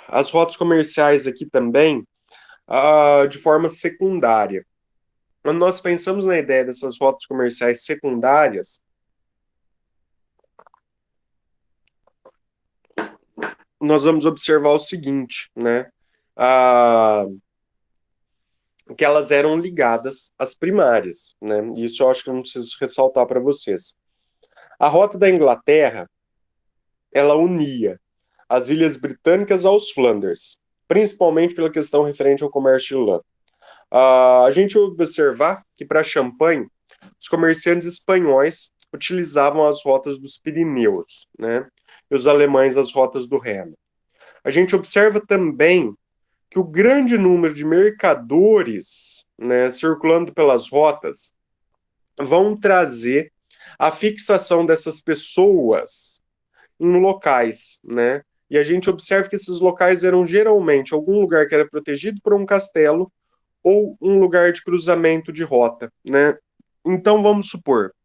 as rotas comerciais aqui também de forma secundária. Quando nós pensamos na ideia dessas rotas comerciais secundárias, nós vamos observar o seguinte, né? Que elas eram ligadas às primárias, né? Isso eu acho que eu não preciso ressaltar para vocês. A rota da Inglaterra, ela unia as ilhas britânicas aos Flanders, principalmente pela questão referente ao comércio de lã. A gente vai observar que para Champagne, os comerciantes espanhóis utilizavam as rotas dos Pirineus, né? E os alemães as rotas do Reno. A gente observa também que o grande número de mercadores, né, circulando pelas rotas vão trazer a fixação dessas pessoas em locais, né? E a gente observa que esses locais eram geralmente algum lugar que era protegido por um castelo ou um lugar de cruzamento de rota, né? Então vamos supor,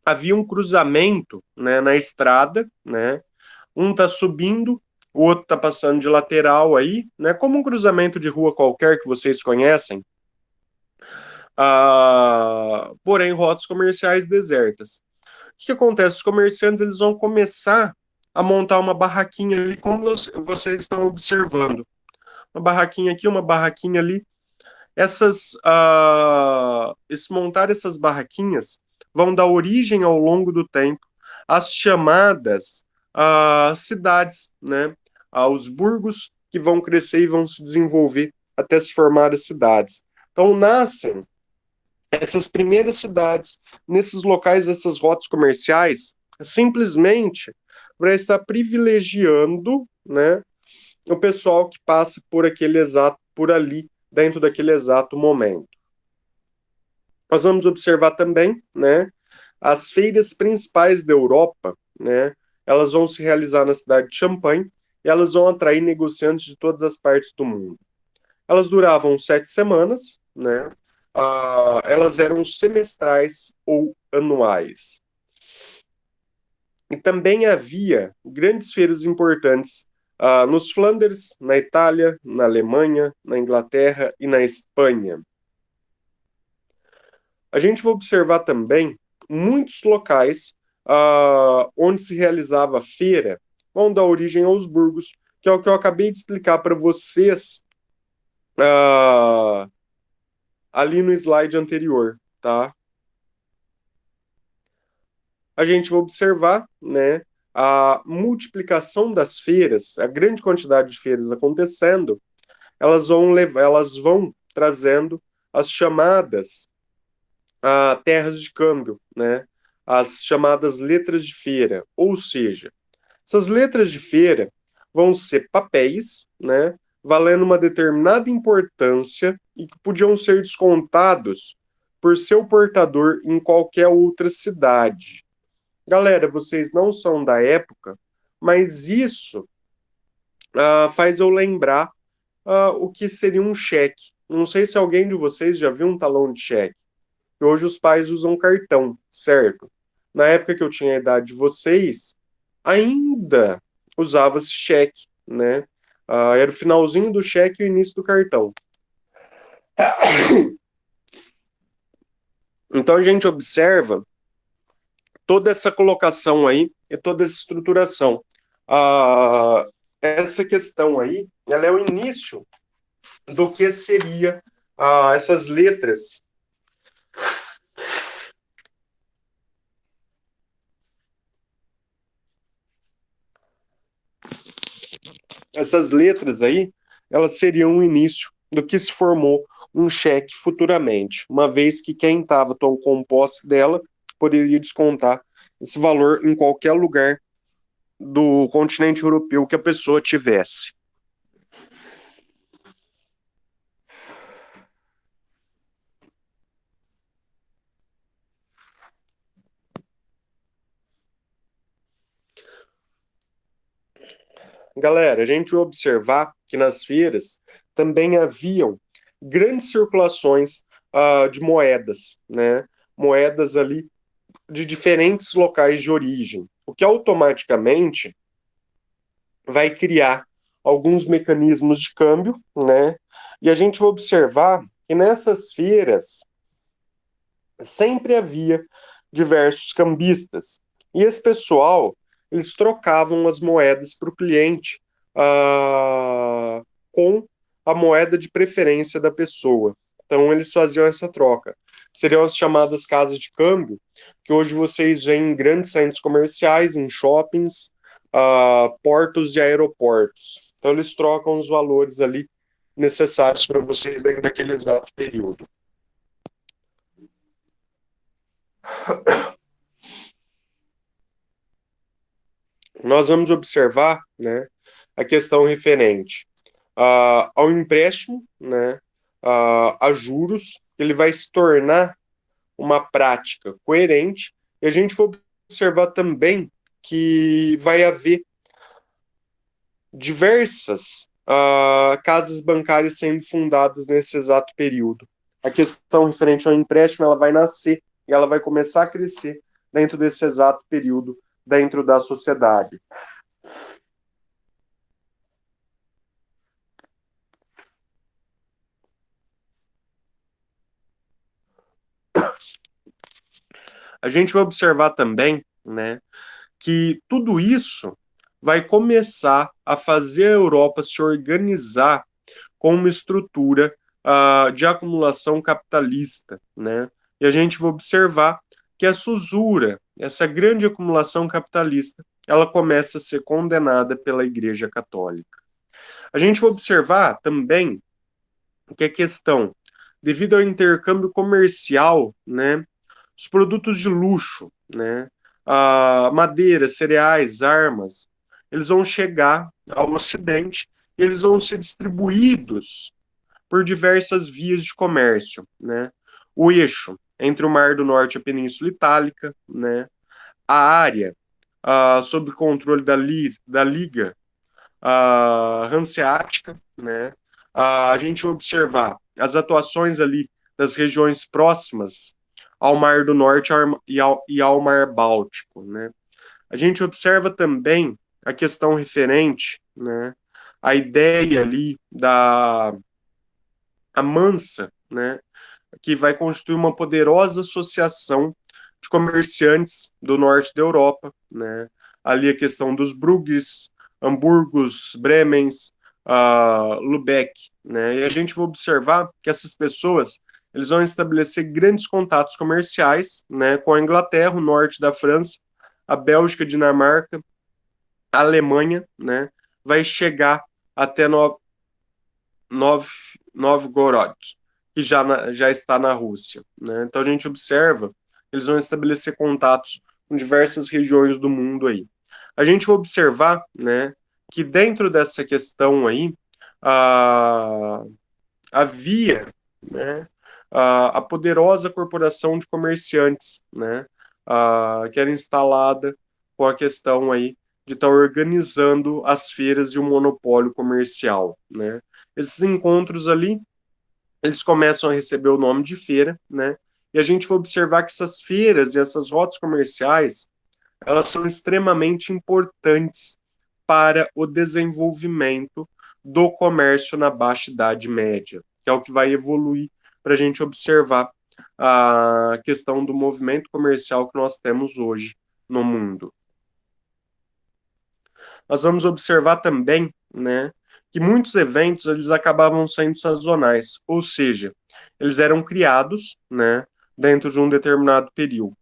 havia um cruzamento, né, na estrada, né? Um está subindo, o outro está passando de lateral aí, né? Como um cruzamento de rua qualquer que vocês conhecem, porém rotas comerciais desertas. O que acontece? Os comerciantes eles vão começar a montar uma barraquinha ali, como vocês estão observando. Uma barraquinha aqui, uma barraquinha ali. Montar essas barraquinhas vão dar origem ao longo do tempo às chamadas cidades, né? Aos burgos que vão crescer e vão se desenvolver até se formar as cidades. Então nascem essas primeiras cidades nesses locais, essas rotas comerciais, simplesmente para estar privilegiando, né, o pessoal que passa por ali dentro daquele exato momento. Nós vamos observar também, né, as feiras principais da Europa, né, elas vão se realizar na cidade de Champagne e elas vão atrair negociantes de todas as partes do mundo. Elas duravam 7 semanas, né, elas eram semestrais ou anuais. E também havia grandes feiras importantes nos Flanders, na Itália, na Alemanha, na Inglaterra e na Espanha. A gente vai observar também muitos locais onde se realizava feira vão dar origem aos burgos, que é o que eu acabei de explicar para vocês ali no slide anterior, tá? A gente vai observar, né, a multiplicação das feiras, a grande quantidade de feiras acontecendo, elas vão trazendo as chamadas terras de câmbio, né? As chamadas letras de feira. Ou seja, essas letras de feira vão ser papéis, né? Valendo uma determinada importância e que podiam ser descontados por seu portador em qualquer outra cidade. Galera, vocês não são da época, mas isso faz eu lembrar o que seria um cheque. Não sei se alguém de vocês já viu um talão de cheque. Hoje os pais usam cartão, certo? Na época que eu tinha a idade de vocês, ainda usava-se cheque, né? Era o finalzinho do cheque e o início do cartão. Então a gente observa toda essa colocação aí e toda essa estruturação. Essa questão aí, ela é o início do que seria essas letras. Essas letras aí, elas seriam o início do que se formou um cheque futuramente, uma vez que quem estava com posse dela poderia descontar esse valor em qualquer lugar do continente europeu que a pessoa tivesse. Galera, a gente vai observar que nas feiras também haviam grandes circulações de moedas, né? Moedas ali de diferentes locais de origem, o que automaticamente vai criar alguns mecanismos de câmbio, né? E a gente vai observar que nessas feiras sempre havia diversos cambistas. E esse pessoal, eles trocavam as moedas para o cliente com a moeda de preferência da pessoa. Então, eles faziam essa troca. Seriam as chamadas casas de câmbio, que hoje vocês veem em grandes centros comerciais, em shoppings, portos e aeroportos. Então, eles trocam os valores ali necessários para vocês dentro daquele exato período. Nós vamos observar, né, a questão referente ao empréstimo, né, a juros, ele vai se tornar uma prática coerente, e a gente vai observar também que vai haver diversas casas bancárias sendo fundadas nesse exato período. A questão referente ao empréstimo, ela vai nascer e ela vai começar a crescer dentro desse exato período, dentro da sociedade. A gente vai observar também, né, que tudo isso vai começar a fazer a Europa se organizar com uma estrutura de acumulação capitalista, né? E a gente vai observar que essa usura, essa grande acumulação capitalista, ela começa a ser condenada pela Igreja Católica. A gente vai observar também que a questão, devido ao intercâmbio comercial, né, os produtos de luxo, né, madeira, cereais, armas, eles vão chegar ao Ocidente e eles vão ser distribuídos por diversas vias de comércio, né? O eixo entre o Mar do Norte e a Península Itálica, né? A área sob controle da Liga Hanseática, né? A gente observar as atuações ali das regiões próximas ao Mar do Norte e ao Mar Báltico, né? A gente observa também a questão referente, né, à ideia ali da Mansa, né, que vai constituir uma poderosa associação de comerciantes do norte da Europa, né? Ali a questão dos Bruges, Hamburgos, Bremens, Lubeck, né? E a gente vai observar que essas pessoas eles vão estabelecer grandes contatos comerciais, né, com a Inglaterra, o norte da França, a Bélgica, a Dinamarca, a Alemanha, né, vai chegar até Novgorod, que já está na Rússia, né? Então a gente observa que eles vão estabelecer contatos com diversas regiões do mundo aí. A gente vai observar, né, que dentro dessa questão aí, a, havia, né, a poderosa corporação de comerciantes, né, que era instalada com a questão aí de estar organizando as feiras e o monopólio comercial, né. Esses encontros ali, eles começam a receber o nome de feira, né, e a gente vai observar que essas feiras e essas rotas comerciais, elas são extremamente importantes para o desenvolvimento do comércio na Baixa Idade Média, que é o que vai evoluir para a gente observar a questão do movimento comercial que nós temos hoje no mundo. Nós vamos observar também, né, que muitos eventos eles acabavam sendo sazonais, ou seja, eles eram criados, né, dentro de um determinado período,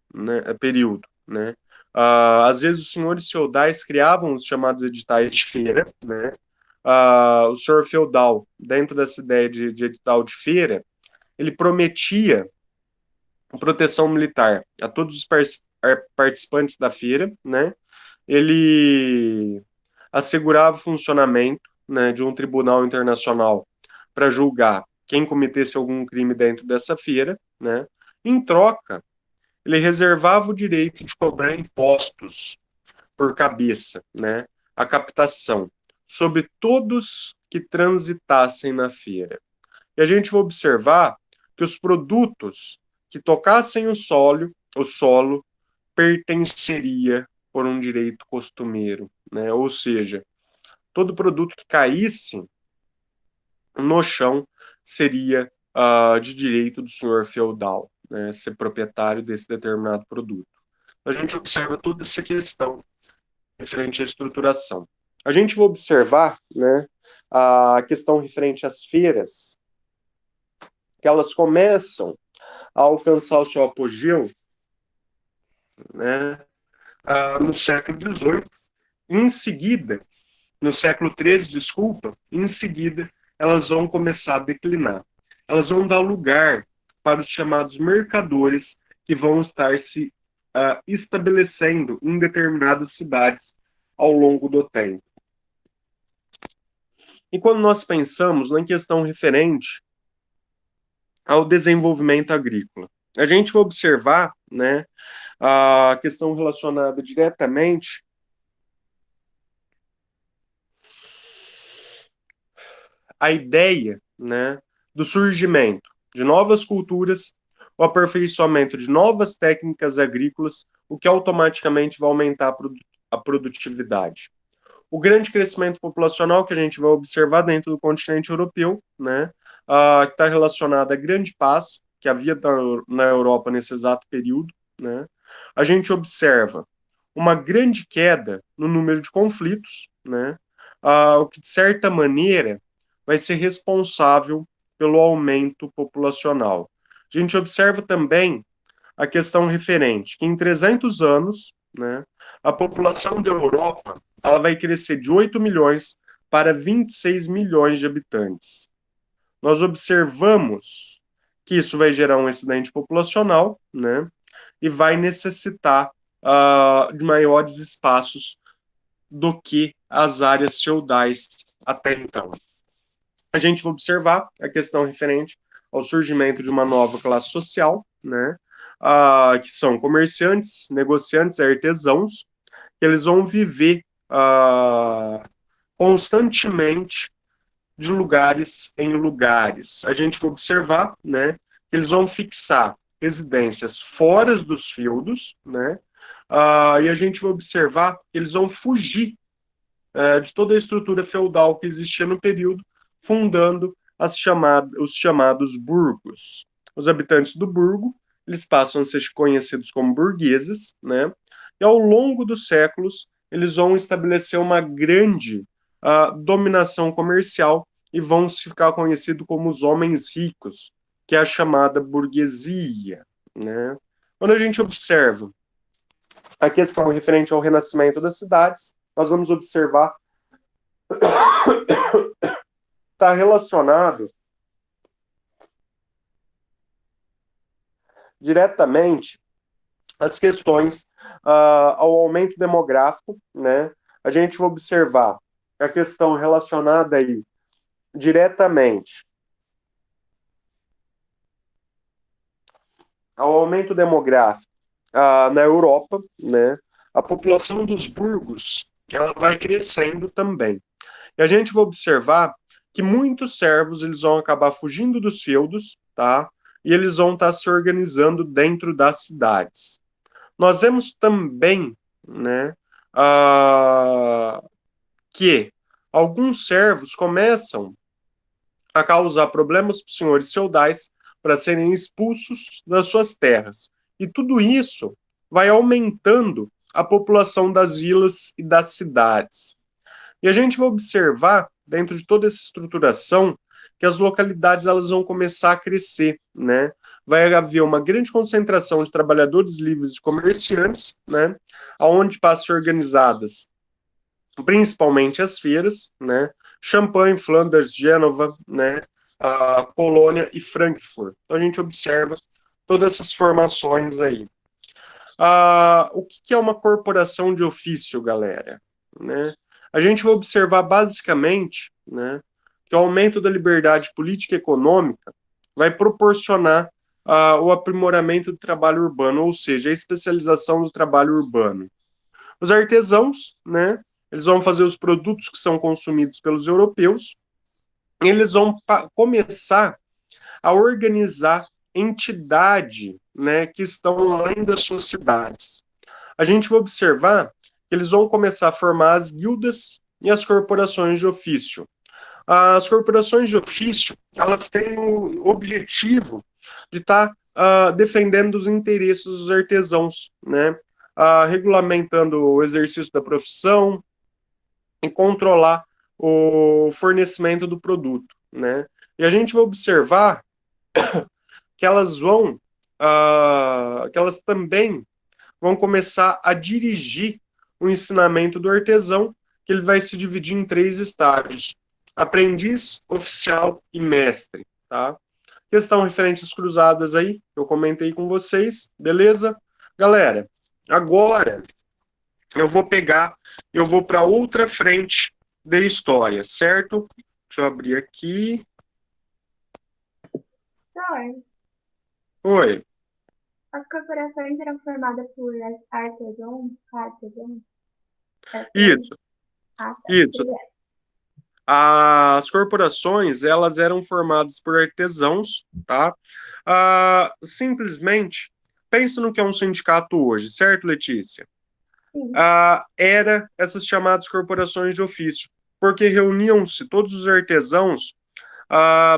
né. Às vezes os senhores feudais criavam os chamados editais de feira, né. O senhor feudal, dentro dessa ideia de edital de feira, ele prometia proteção militar a todos os participantes da feira, né. Ele assegurava o funcionamento, né, de um tribunal internacional para julgar quem cometesse algum crime dentro dessa feira, né. Em troca, ele reservava o direito de cobrar impostos por cabeça, né, a captação sobre todos que transitassem na feira. E a gente vai observar que os produtos que tocassem o solo pertenceria por um direito costumeiro, né? Ou seja, todo produto que caísse no chão seria de direito do senhor feudal, né? Ser proprietário desse determinado produto. A gente observa toda essa questão referente à estruturação. A gente vai observar, né, a questão referente às feiras, que elas começam a alcançar o seu apogeu, né, no século XVIII. Em seguida, no século XIII, desculpa, em seguida, elas vão começar a declinar. Elas vão dar lugar para os chamados mercadores, que vão estar se estabelecendo em determinadas cidades ao longo do tempo. E quando nós pensamos na questão referente ao desenvolvimento agrícola, a gente vai observar, né, a questão relacionada diretamente à ideia, né, do surgimento de novas culturas, o aperfeiçoamento de novas técnicas agrícolas, o que automaticamente vai aumentar a produtividade. O grande crescimento populacional que a gente vai observar dentro do continente europeu, né, que está relacionado à grande paz que havia na Europa nesse exato período, né, a gente observa uma grande queda no número de conflitos, né, o que de certa maneira vai ser responsável pelo aumento populacional. A gente observa também a questão referente que em 300 anos, né, a população da Europa ela vai crescer de 8 milhões para 26 milhões de habitantes. Nós observamos que isso vai gerar um excedente populacional, né, e vai necessitar de maiores espaços do que as áreas feudais até então. A gente vai observar a questão referente ao surgimento de uma nova classe social, né, que são comerciantes, negociantes, artesãos, que eles vão viver constantemente de lugares em lugares. A gente vai observar, né, que eles vão fixar residências fora dos feudos, né, e a gente vai observar que eles vão fugir de toda a estrutura feudal que existia no período, fundando os chamados burgos. Os habitantes do burgo, eles passam a ser conhecidos como burgueses, né? E ao longo dos séculos, eles vão estabelecer uma grande dominação comercial e vão se ficar conhecidos como os homens ricos, que é a chamada burguesia, né? Quando a gente observa a questão referente ao renascimento das cidades, nós vamos observar está relacionado diretamente às questões ao aumento demográfico, né? A gente vai observar a questão relacionada aí diretamente ao aumento demográfico na Europa, né? A população dos burgos ela vai crescendo também. E a gente vai observar que muitos servos eles vão acabar fugindo dos feudos, tá? E eles vão estar se organizando dentro das cidades. Nós vemos também, né, que alguns servos começam a causar problemas para os senhores feudais para serem expulsos das suas terras. E tudo isso vai aumentando a população das vilas e das cidades. E a gente vai observar, dentro de toda essa estruturação, que as localidades elas vão começar a crescer, né? Vai haver uma grande concentração de trabalhadores livres e comerciantes, né? Onde passam a ser organizadas principalmente as feiras, né? Champagne, Flanders, Gênova, né? Colônia e Frankfurt. Então a gente observa todas essas formações aí. O que é uma corporação de ofício, galera? Né? A gente vai observar basicamente, né, que o aumento da liberdade política e econômica vai proporcionar o aprimoramento do trabalho urbano, ou seja, a especialização do trabalho urbano. Os artesãos, né, eles vão fazer os produtos que são consumidos pelos europeus, e eles vão começar a organizar entidade, né, que estão além das suas cidades. A gente vai observar que eles vão começar a formar as guildas e as corporações de ofício. As corporações de ofício, elas têm o objetivo de estar defendendo os interesses dos artesãos, né? Regulamentando o exercício da profissão e controlar o fornecimento do produto, né? E a gente vai observar que elas vão, que elas também vão começar a dirigir o ensinamento do artesão, que ele vai se dividir em 3 estágios: aprendiz, oficial e mestre, tá? Questão referente às cruzadas aí, eu comentei com vocês, beleza? Galera, agora eu vou para outra frente da história, certo? Deixa eu abrir aqui. Senhor, Oi. as corporações eram formadas por artesãos? Isso, Tá. isso. As corporações, elas eram formadas por artesãos, tá? Simplesmente, pensa no que é um sindicato hoje, certo, Letícia? Sim. Era essas chamadas corporações de ofício, porque reuniam-se todos os artesãos,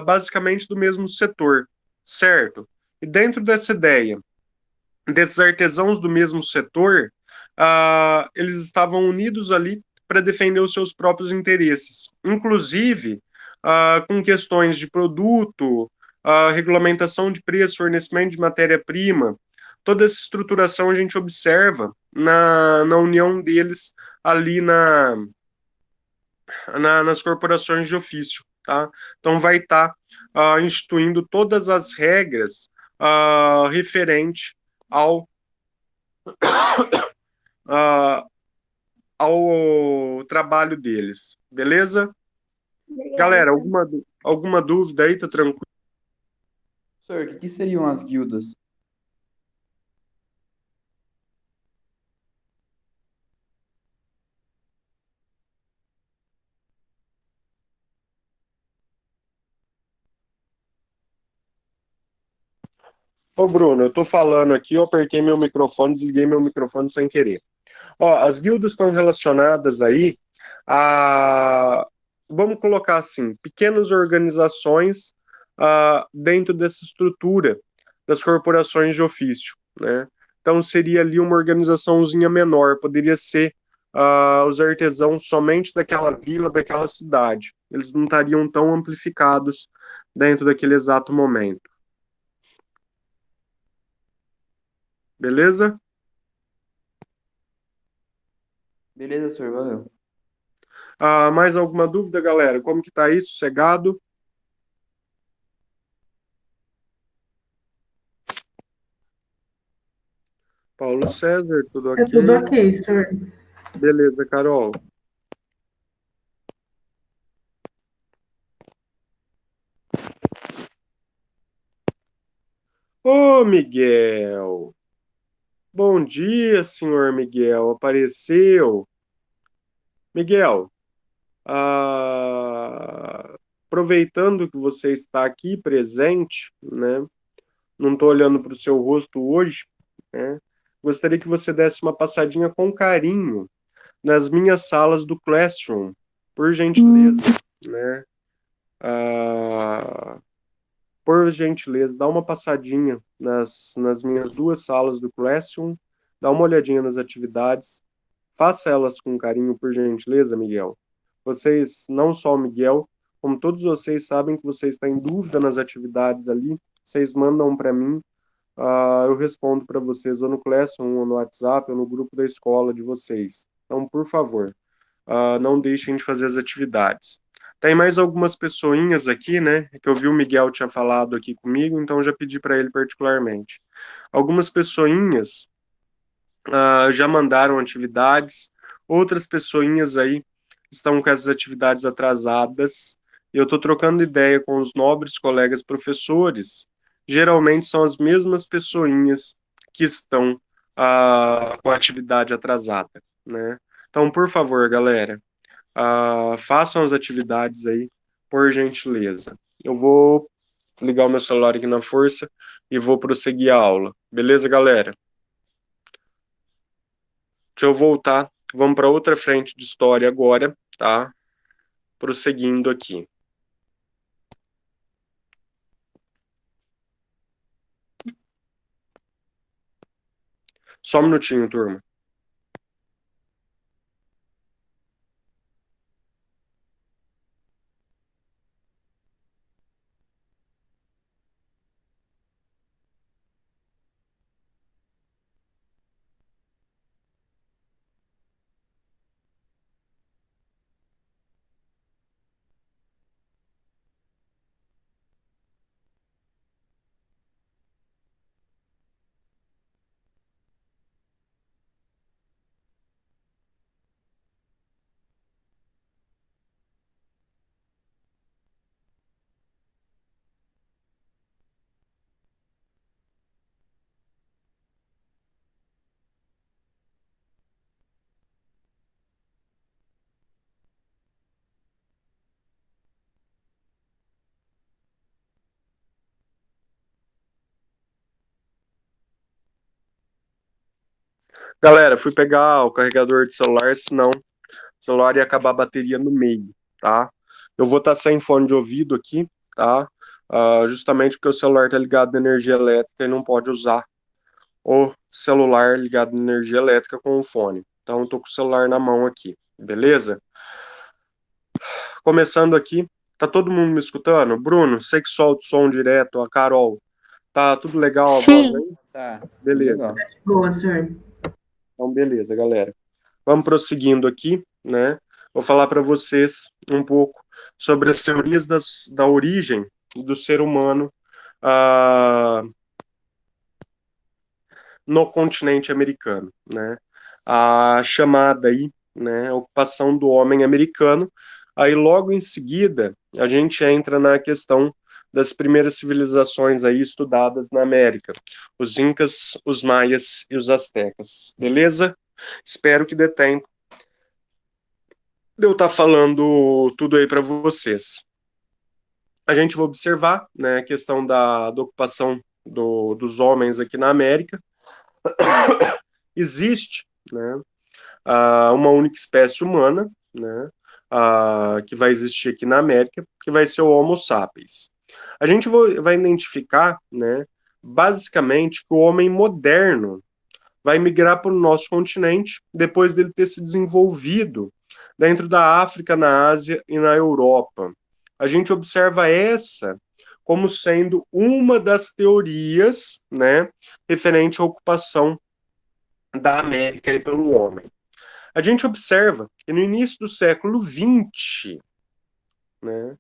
basicamente do mesmo setor, certo? E dentro dessa ideia, desses artesãos do mesmo setor, eles estavam unidos ali para defender os seus próprios interesses, inclusive com questões de produto, regulamentação de preço, fornecimento de matéria-prima. Toda essa estruturação a gente observa na união deles ali nas corporações de ofício. Tá? Então vai estar instituindo todas as regras referente ao ao trabalho deles, beleza? Obrigada. Galera, alguma dúvida aí? Tá tranquilo? Professor, o que seriam as guildas? Ô, Bruno, eu tô falando aqui, eu apertei meu microfone, desliguei meu microfone sem querer. Ó, as guildas estão relacionadas aí a, vamos colocar assim, pequenas organizações dentro dessa estrutura das corporações de ofício, né? Então seria ali uma organizaçãozinha menor, poderia ser os artesãos somente daquela vila, daquela cidade. Eles não estariam tão amplificados dentro daquele exato momento. Beleza? Beleza, senhor, valeu. Mais alguma dúvida, galera? Como que tá isso? Sossegado? Paulo César, tudo É tudo ok? ok, senhor. Beleza, Carol. Ô, Miguel. Bom dia, senhor Miguel. Apareceu. Miguel, aproveitando que você está aqui presente, né? Não estou olhando para o seu rosto hoje, né? Gostaria que você desse uma passadinha com carinho nas minhas salas do Classroom, por gentileza, né? Ah, por gentileza, dá uma passadinha nas minhas duas salas do Classroom, dá uma olhadinha nas atividades, faça elas com carinho, por gentileza, Miguel. Vocês, não só o Miguel, como todos vocês sabem que você está em dúvida nas atividades ali, vocês mandam para mim, eu respondo para vocês ou no Classroom, ou no WhatsApp, ou no grupo da escola de vocês. Então, por favor, não deixem de fazer as atividades. Tem mais algumas pessoinhas aqui, né? Que eu vi o Miguel tinha falado aqui comigo, então já pedi para ele particularmente. Algumas pessoinhas já mandaram atividades, outras pessoinhas aí estão com essas atividades atrasadas. Eu estou trocando ideia com os nobres colegas professores. Geralmente são as mesmas pessoinhas que estão com a atividade atrasada, né? Então, por favor, galera, façam as atividades aí, por gentileza. Eu vou ligar o meu celular aqui na força e vou prosseguir a aula. Beleza, galera? Deixa eu voltar. Vamos para outra frente de história agora, tá? Prosseguindo aqui. Só um minutinho, turma. Galera, fui pegar o carregador de celular, senão o celular ia acabar a bateria no meio, tá? Eu vou estar sem fone de ouvido aqui, tá? Justamente porque o celular está ligado na energia elétrica e não pode usar o celular ligado na energia elétrica com o fone. Então, eu tô com o celular na mão aqui, beleza? Começando aqui, tá todo mundo me escutando? Bruno, sei que solta o som direto, a Carol, tá tudo legal a voz Sim. aí? Tá, Beleza. legal. Boa, senhor. Então, beleza, galera. Vamos prosseguindo aqui, né? Vou falar para vocês um pouco sobre as teorias da origem do ser humano no continente americano, né? A chamada aí, né, ocupação do homem americano. Aí logo em seguida a gente entra na questão das primeiras civilizações aí estudadas na América, os incas, os maias e os astecas. Beleza? Espero que dê tempo de eu estar falando tudo aí para vocês. A gente vai observar, né, a questão da ocupação dos homens aqui na América. Existe, né, uma única espécie humana, né, que vai existir aqui na América, que vai ser o Homo sapiens. A gente vai identificar, né, basicamente que o homem moderno vai migrar para o nosso continente depois dele ter se desenvolvido dentro da África, na Ásia e na Europa. A gente observa essa como sendo uma das teorias, né, referente à ocupação da América aí pelo homem. A gente observa que no início do século XX, né,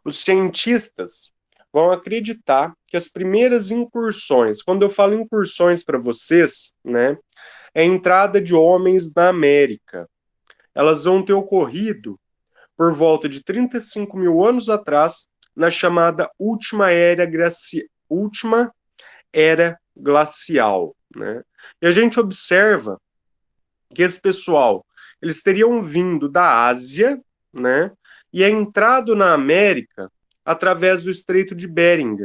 os cientistas vão acreditar que as primeiras incursões, quando eu falo incursões para vocês, né, é a entrada de homens na América. Elas vão ter ocorrido por volta de 35 mil anos atrás, na chamada última era glacial. Né? E a gente observa que esse pessoal, eles teriam vindo da Ásia, né, e entrado na América através do Estreito de Bering,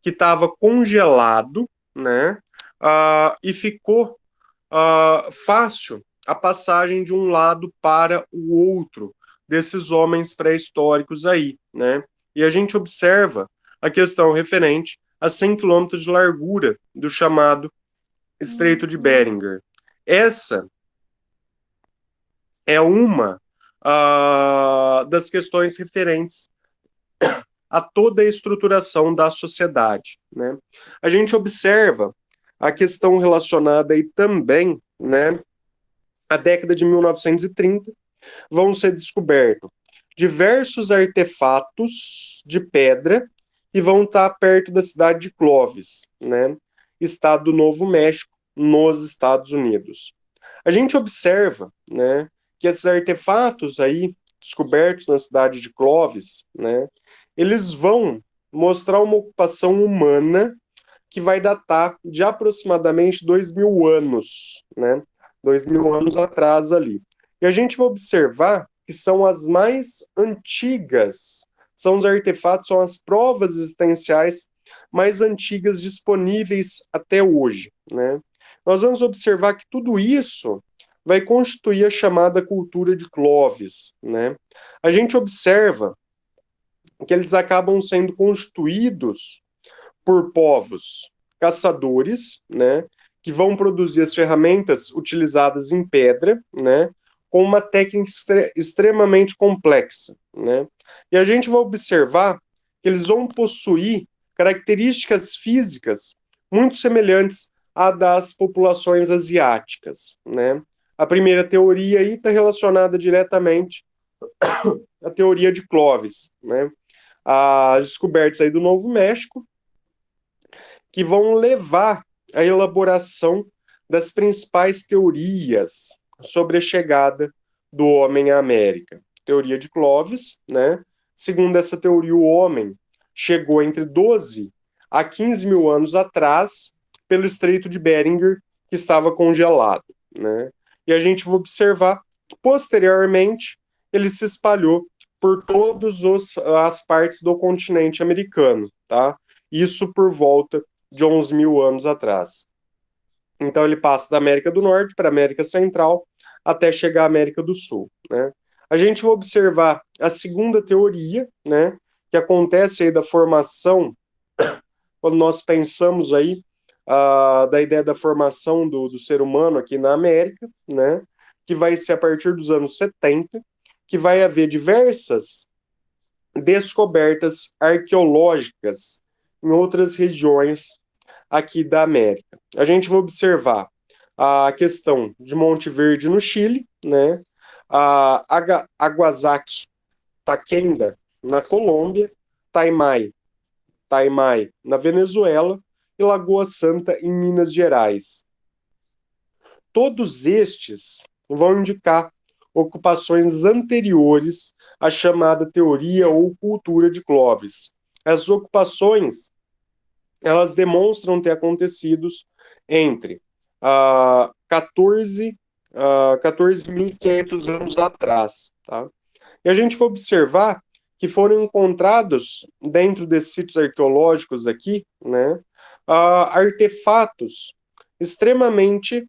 que estava congelado, né, e ficou fácil a passagem de um lado para o outro desses homens pré-históricos aí, né? E a gente observa a questão referente a 100 quilômetros de largura do chamado Estreito de Bering. Essa é uma das questões referentes a toda a estruturação da sociedade, né? A gente observa a questão relacionada aí também, né, a década de 1930, vão ser descobertos diversos artefatos de pedra que vão estar perto da cidade de Clovis, né, estado do Novo México, nos Estados Unidos. A gente observa, né, que esses artefatos aí descobertos na cidade de Clovis, né, eles vão mostrar uma ocupação humana que vai datar de aproximadamente 2.000 anos, né? 2.000 anos atrás ali. E a gente vai observar que são as mais antigas, são os artefatos, são as provas existenciais mais antigas disponíveis até hoje, né? Nós vamos observar que tudo isso vai constituir a chamada cultura de Clovis, né? A gente observa que eles acabam sendo constituídos por povos caçadores, né, que vão produzir as ferramentas utilizadas em pedra, né, com uma técnica extremamente complexa, né. E a gente vai observar que eles vão possuir características físicas muito semelhantes à das populações asiáticas, né. A primeira teoria aí está relacionada diretamente à teoria de Clovis, né. As descobertas aí do Novo México, que vão levar à elaboração das principais teorias sobre a chegada do homem à América. Teoria de Clovis, né? Segundo essa teoria, o homem chegou entre 12 a 15 mil anos atrás pelo Estreito de Bering, que estava congelado, né? E a gente vai observar que, posteriormente, ele se espalhou por todas as partes do continente americano, tá? Isso por volta de 11.000 anos atrás. Então ele passa da América do Norte para a América Central até chegar à América do Sul, né? A gente vai observar a segunda teoria, né, que acontece aí da formação, quando nós pensamos aí da ideia da formação do ser humano aqui na América, né, que vai ser a partir dos anos 70, que vai haver diversas descobertas arqueológicas em outras regiões aqui da América. A gente vai observar a questão de Monte Verde no Chile, né? A Aguasaki Taquenda na Colômbia, Taimai na Venezuela e Lagoa Santa em Minas Gerais. Todos estes vão indicar ocupações anteriores à chamada teoria ou cultura de Clovis. As ocupações, elas demonstram ter acontecido entre 14.500 anos atrás. Tá? E a gente vai observar que foram encontrados, dentro desses sítios arqueológicos aqui, né, artefatos extremamente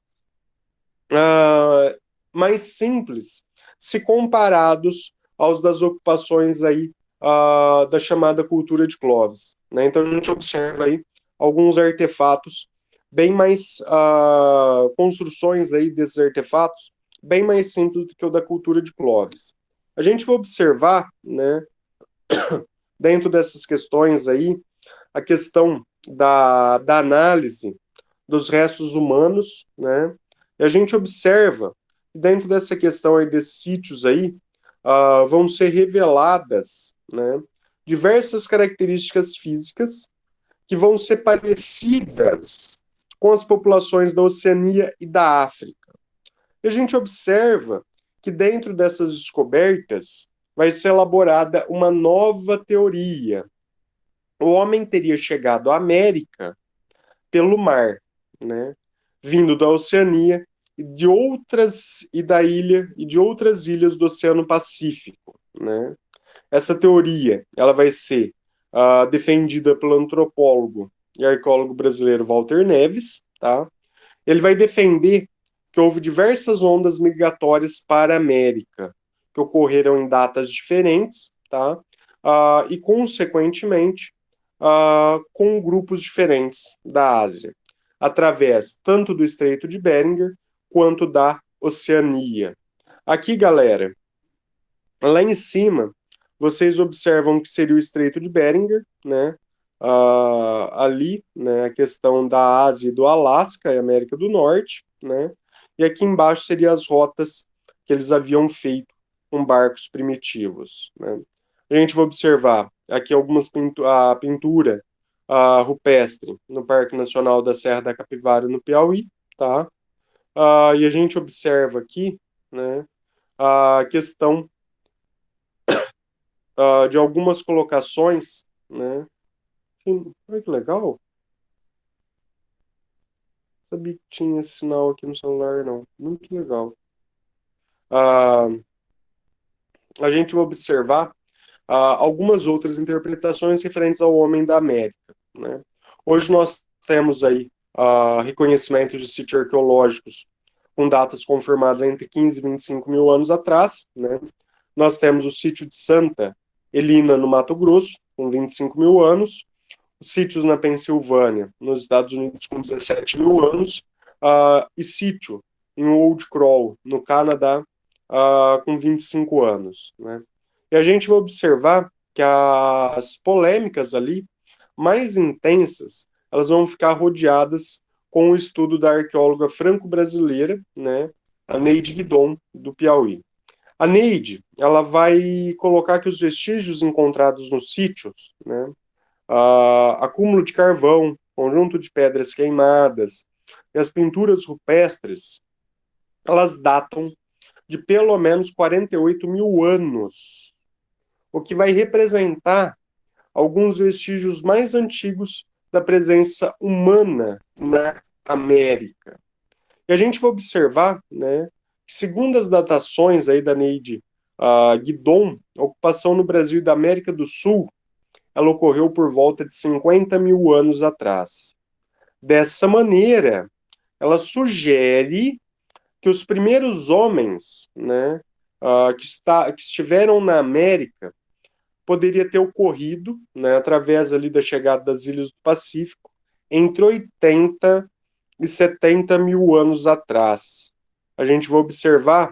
mais simples, se comparados aos das ocupações aí da chamada cultura de Clovis. Né? Então a gente observa aí alguns artefatos bem mais, construções aí desses artefatos, bem mais simples do que o da cultura de Clovis. A gente vai observar, né, dentro dessas questões aí, a questão da análise dos restos humanos, né, e a gente observa, dentro dessa questão aí desses sítios aí, vão ser reveladas, né, diversas características físicas que vão ser parecidas com as populações da Oceania e da África. E a gente observa que dentro dessas descobertas vai ser elaborada uma nova teoria. O homem teria chegado à América pelo mar, né? Vindo da Oceania e da ilha e de outras ilhas do Oceano Pacífico, né? Essa teoria, ela vai ser defendida pelo antropólogo e arqueólogo brasileiro Walter Neves, tá? Ele vai defender que houve diversas ondas migratórias para a América, que ocorreram em datas diferentes, tá? E, consequentemente, com grupos diferentes da Ásia, através tanto do Estreito de Bering quanto da Oceania. Aqui, galera, lá em cima, vocês observam que seria o Estreito de Bering, né? Ali, né, a questão da Ásia e do Alasca, e América do Norte, né? E aqui embaixo seriam as rotas que eles haviam feito com barcos primitivos, né? A gente vai observar aqui algumas pintura rupestre no Parque Nacional da Serra da Capivara, no Piauí, tá? E a gente observa aqui, né, a questão de algumas colocações, né? Olha que legal. Não sabia que tinha esse sinal aqui no celular, não. Muito legal. A gente vai observar algumas outras interpretações referentes ao homem da América, né? Hoje nós temos aí reconhecimento de sítios arqueológicos com datas confirmadas entre 15 e 25 mil anos atrás, né? Nós temos o sítio de Santa Helena, no Mato Grosso, com 25 mil anos, sítios na Pensilvânia, nos Estados Unidos, com 17 mil anos, e sítio em Old Crow, no Canadá, com 25 anos, né? E a gente vai observar que as polêmicas ali, mais intensas, elas vão ficar rodeadas com o estudo da arqueóloga franco-brasileira, né, a Neide Guidon, do Piauí. A Neide, ela vai colocar que os vestígios encontrados nos sítios, né, acúmulo de carvão, conjunto de pedras queimadas e as pinturas rupestres, elas datam de pelo menos 48 mil anos, o que vai representar alguns vestígios mais antigos da presença humana na América. E a gente vai observar, né, que segundo as datações aí da Neide Guidon, a ocupação no Brasil e da América do Sul, ela ocorreu por volta de 50 mil anos atrás. Dessa maneira, ela sugere que os primeiros homens, né, que estiveram na América poderia ter ocorrido, né, através ali da chegada das ilhas do Pacífico, entre 80 e 70 mil anos atrás. A gente vai observar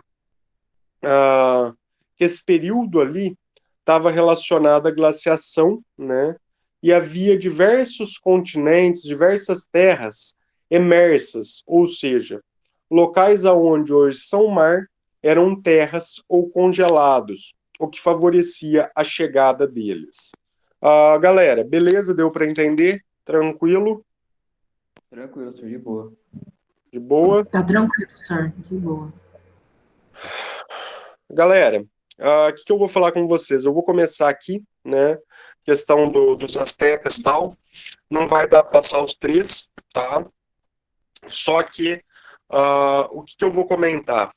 que esse período ali estava relacionado à glaciação, né, e havia diversos continentes, diversas terras emersas, ou seja, locais aonde hoje são mar eram terras ou congelados, o que favorecia a chegada deles. Galera, beleza? Deu para entender? Tranquilo? Tranquilo, senhor, de boa. De boa? Tá tranquilo, senhor. De boa. Galera, o que eu vou falar com vocês? Eu vou começar aqui, né? Questão dos astecas e tal. Não vai dar para passar os três, tá? Só que o que eu vou comentar,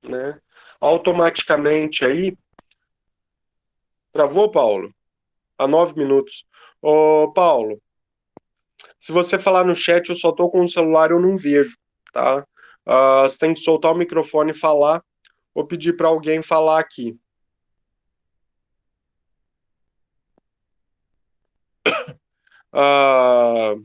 né? Automaticamente aí. Travou, Paulo? Há 9 minutos. Ô, Paulo, se você falar no chat, eu só tô com o celular, eu não vejo, tá? Você tem que soltar o microfone e falar, ou pedir para alguém falar aqui. Ah,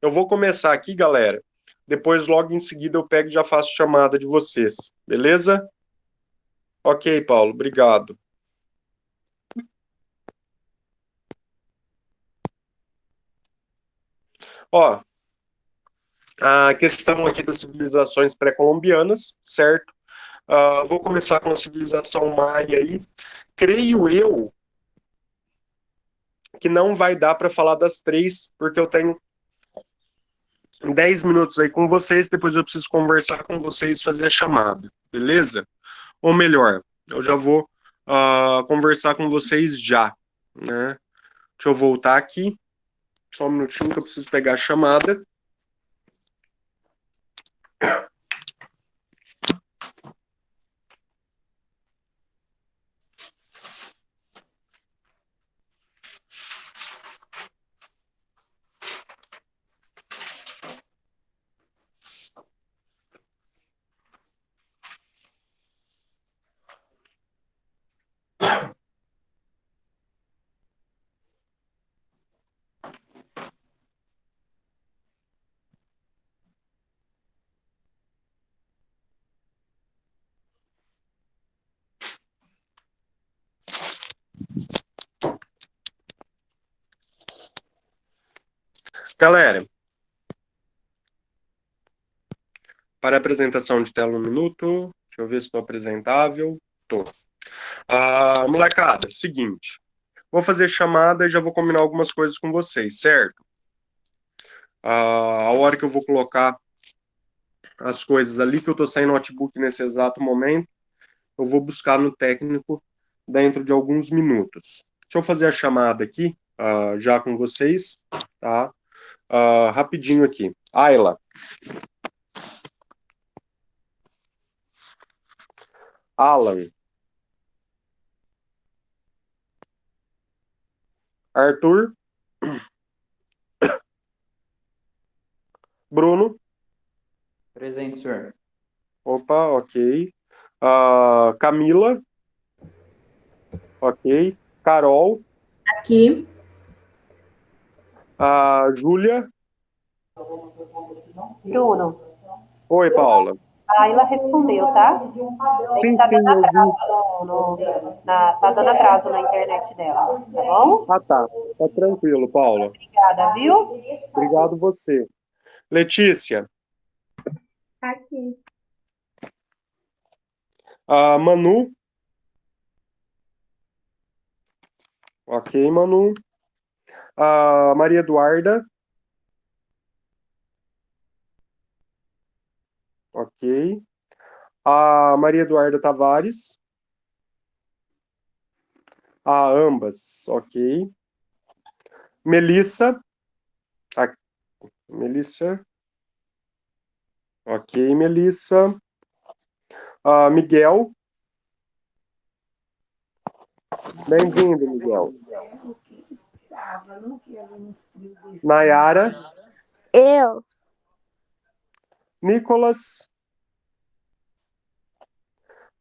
eu vou começar aqui, galera. Depois, logo em seguida, eu pego e já faço chamada de vocês. Beleza? Ok, Paulo, obrigado. Ó, a questão aqui das civilizações pré-colombianas, certo? Vou começar com a civilização maia aí. Creio eu que não vai dar para falar das três, porque eu tenho 10 minutos aí com vocês, depois eu preciso conversar com vocês, fazer a chamada, beleza? Ou melhor, eu já vou conversar com vocês já, né? Deixa eu voltar aqui, só um minutinho que eu preciso pegar a chamada. Galera, para a apresentação de tela um minuto, deixa eu ver se estou apresentável. Tô. Molecada, seguinte, vou fazer chamada e já vou combinar algumas coisas com vocês, certo? A hora que eu vou colocar as coisas ali, que eu estou sem notebook nesse exato momento, eu vou buscar no técnico dentro de alguns minutos. Deixa eu fazer a chamada aqui, já com vocês, tá? Rapidinho aqui. Ayla. Alan. Arthur. Bruno. Presente, senhor. Opa, ok. Camila. Ok. Carol. Aqui. Júlia. Bruno, Oi, Paula. a Ayla respondeu, tá? É Sim, que tá sim, dando eu vi. atraso tá dando atraso na internet dela, tá bom? Tá. Tá tranquilo, Paula. Obrigada, viu? Obrigado você. Letícia. Aqui. Manu. Ok, Manu. Maria Eduarda. Ok. Maria Eduarda Tavares. Ambas. Ok. Melissa. Melissa. Ok, Melissa. Miguel. Bem-vindo, Miguel. Nayara. Eu. Nicolas.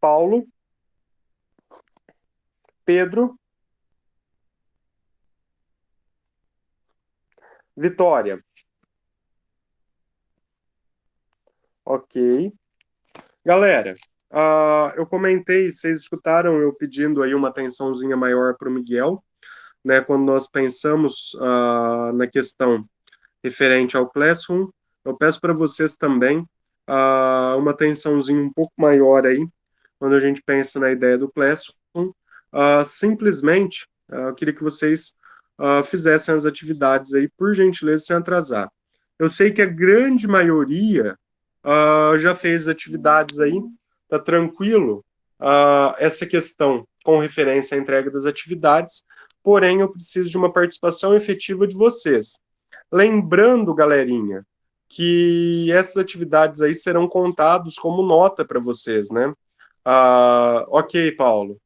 Paulo. Pedro. Vitória. Ok. Galera, eu comentei, vocês escutaram eu pedindo aí uma atençãozinha maior para o Miguel, né? Quando nós pensamos na questão referente ao Classroom, eu peço para vocês também uma atençãozinha um pouco maior aí, quando a gente pensa na ideia do Classroom. Simplesmente, eu queria que vocês fizessem as atividades aí, por gentileza, sem atrasar. Eu sei que a grande maioria já fez atividades aí, tá tranquilo. Essa questão com referência à entrega das atividades, porém eu preciso de uma participação efetiva de vocês. Lembrando, galerinha, que essas atividades aí serão contados como nota para vocês, né? Ok, Paulo.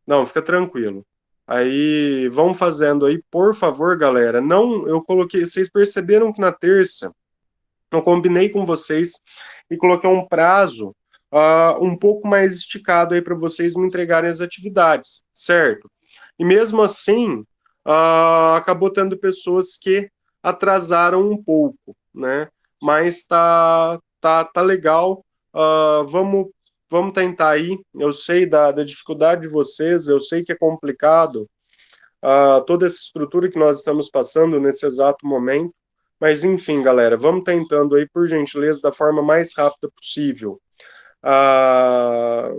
Não, fica tranquilo. Aí, vão fazendo aí, por favor, galera. Não, eu coloquei, vocês perceberam que na terça eu combinei com vocês e coloquei um prazo um pouco mais esticado aí para vocês me entregarem as atividades, certo? E mesmo assim, acabou tendo pessoas que atrasaram um pouco, né? Mas tá legal. Vamos tentar aí. Eu sei da dificuldade de vocês, eu sei que é complicado, toda essa estrutura que nós estamos passando nesse exato momento. Mas enfim, galera, vamos tentando aí, por gentileza, da forma mais rápida possível. Ah,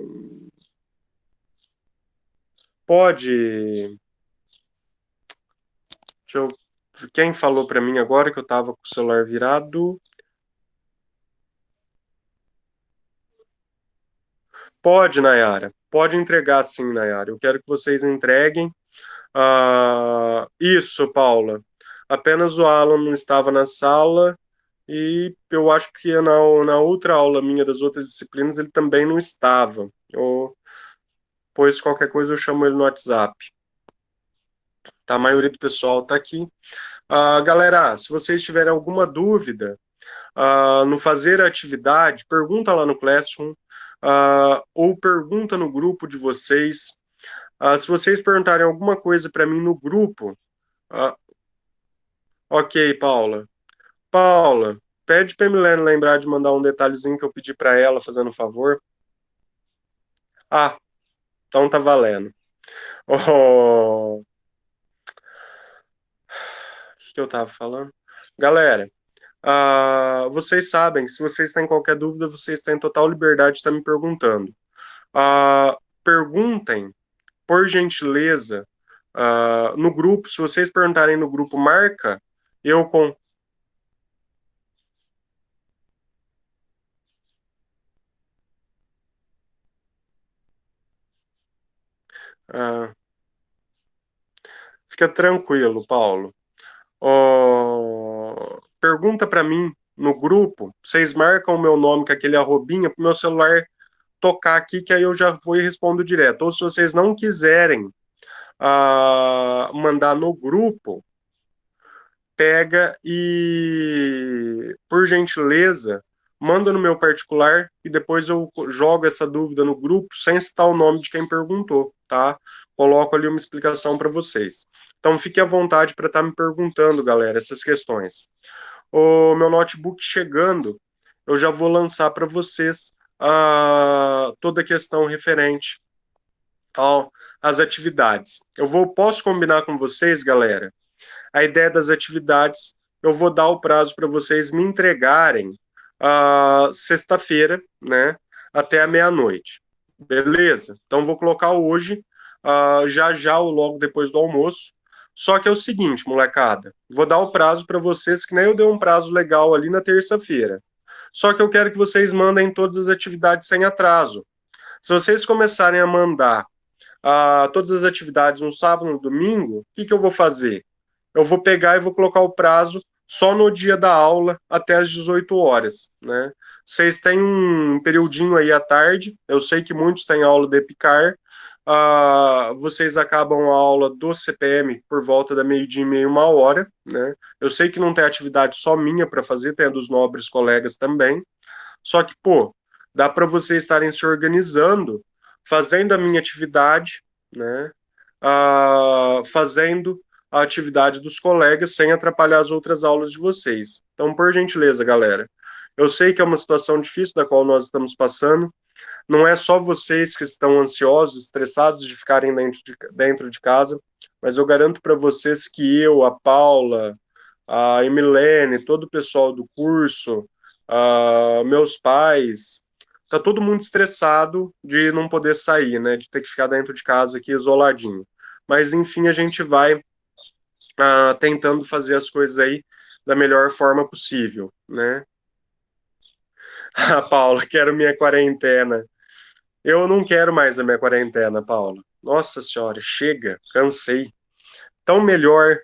pode. Deixa eu, quem falou para mim agora que eu estava com o celular virado? Pode, Nayara. Pode entregar sim, Nayara. Eu quero que vocês entreguem. Isso, Paula. Apenas o Alan não estava na sala e eu acho que na outra aula minha das outras disciplinas ele também não estava. Pois qualquer coisa eu chamo ele no WhatsApp. Tá? A maioria do pessoal está aqui. Galera, se vocês tiverem alguma dúvida no fazer a atividade, pergunta lá no Classroom, ou pergunta no grupo de vocês. Se vocês perguntarem alguma coisa para mim no grupo, ok, Paula. Paula, pede para a Milene lembrar de mandar um detalhezinho que eu pedi para ela, fazendo um favor. Então tá valendo. O que eu tava falando? Galera, vocês sabem, se vocês têm qualquer dúvida, vocês têm total liberdade de estar me perguntando. Perguntem, por gentileza, no grupo. Se vocês perguntarem no grupo, marca eu com. Fica tranquilo, Paulo. Pergunta para mim no grupo. Vocês marcam o meu nome com aquele arrobinha para o meu celular tocar aqui, que aí eu já vou e respondo direto. Ou se vocês não quiserem mandar no grupo, pega e, por gentileza, manda no meu particular e depois eu jogo essa dúvida no grupo sem citar o nome de quem perguntou, tá? Coloco ali uma explicação para vocês. Então, fique à vontade para estar me perguntando, galera, essas questões. O meu notebook chegando, eu já vou lançar para vocês toda a questão referente às atividades. Posso combinar com vocês, galera? A ideia das atividades, eu vou dar o prazo para vocês me entregarem sexta-feira, né, até a meia-noite. Beleza? Então, vou colocar hoje, já ou logo depois do almoço. Só que é o seguinte, molecada, vou dar o prazo para vocês, que nem eu dei um prazo legal ali na terça-feira. Só que eu quero que vocês mandem todas as atividades sem atraso. Se vocês começarem a mandar todas as atividades no sábado, no domingo, o que eu vou fazer? Eu vou pegar e vou colocar o prazo só no dia da aula até às 18 horas, né? Vocês têm um periodinho aí à tarde, eu sei que muitos têm aula de EPICAR, vocês acabam a aula do CPM por volta da meio-dia e meia, 1 hora, né? Eu sei que não tem atividade só minha para fazer, tem a dos nobres colegas também, só que, pô, dá para vocês estarem se organizando, fazendo a minha atividade, né? Fazendo a atividade dos colegas sem atrapalhar as outras aulas de vocês. Então, por gentileza, galera, eu sei que é uma situação difícil da qual nós estamos passando, não é só vocês que estão ansiosos, estressados de ficarem dentro de casa, mas eu garanto para vocês que eu, a Paula, a Emilene, todo o pessoal do curso, meus pais, tá todo mundo estressado de não poder sair, né, de ter que ficar dentro de casa aqui isoladinho. Mas, enfim, a gente vai tentando fazer as coisas aí da melhor forma possível, né? Paula, quero minha quarentena. Eu não quero mais a minha quarentena, Paula. Nossa senhora, chega, cansei. Tão melhor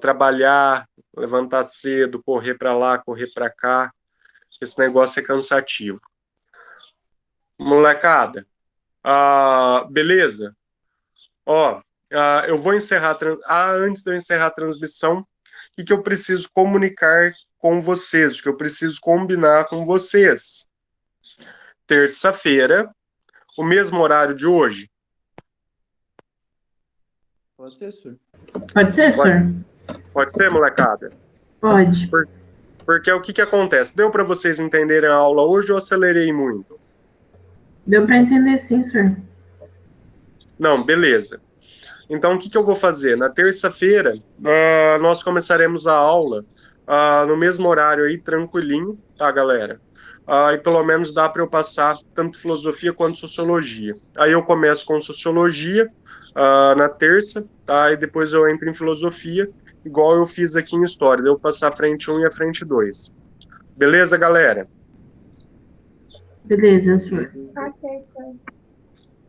trabalhar, levantar cedo, correr para lá, correr para cá. Esse negócio é cansativo. Molecada, beleza? Ó, eu vou encerrar. Antes de eu encerrar a transmissão, o que eu preciso comunicar com vocês, o que eu preciso combinar com vocês. Terça-feira, o mesmo horário de hoje. Pode ser, senhor. Pode ser, Pode senhor? Pode ser, molecada? Pode. Porque o que que acontece? Deu para vocês entenderem a aula hoje ou acelerei muito? Deu para entender sim, senhor. Não, beleza. Então, o que que eu vou fazer? Na terça-feira, nós começaremos a aula no mesmo horário aí, tranquilinho, tá, galera? E pelo menos dá para eu passar tanto filosofia quanto sociologia. Aí eu começo com sociologia na terça, tá? E depois eu entro em filosofia, igual eu fiz aqui em história. Daí eu passar a frente 1 e a frente 2. Beleza, galera? Beleza, senhor. Ok, senhor.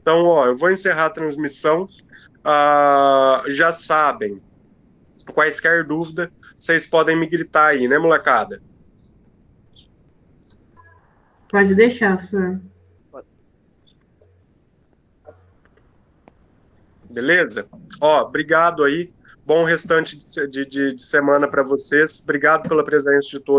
Então, ó, eu vou encerrar a transmissão. Já sabem, quaisquer dúvida, vocês podem me gritar aí, né, molecada? Pode deixar, senhor. Beleza? Ó, obrigado aí. Bom restante de semana para vocês. Obrigado pela presença de todos.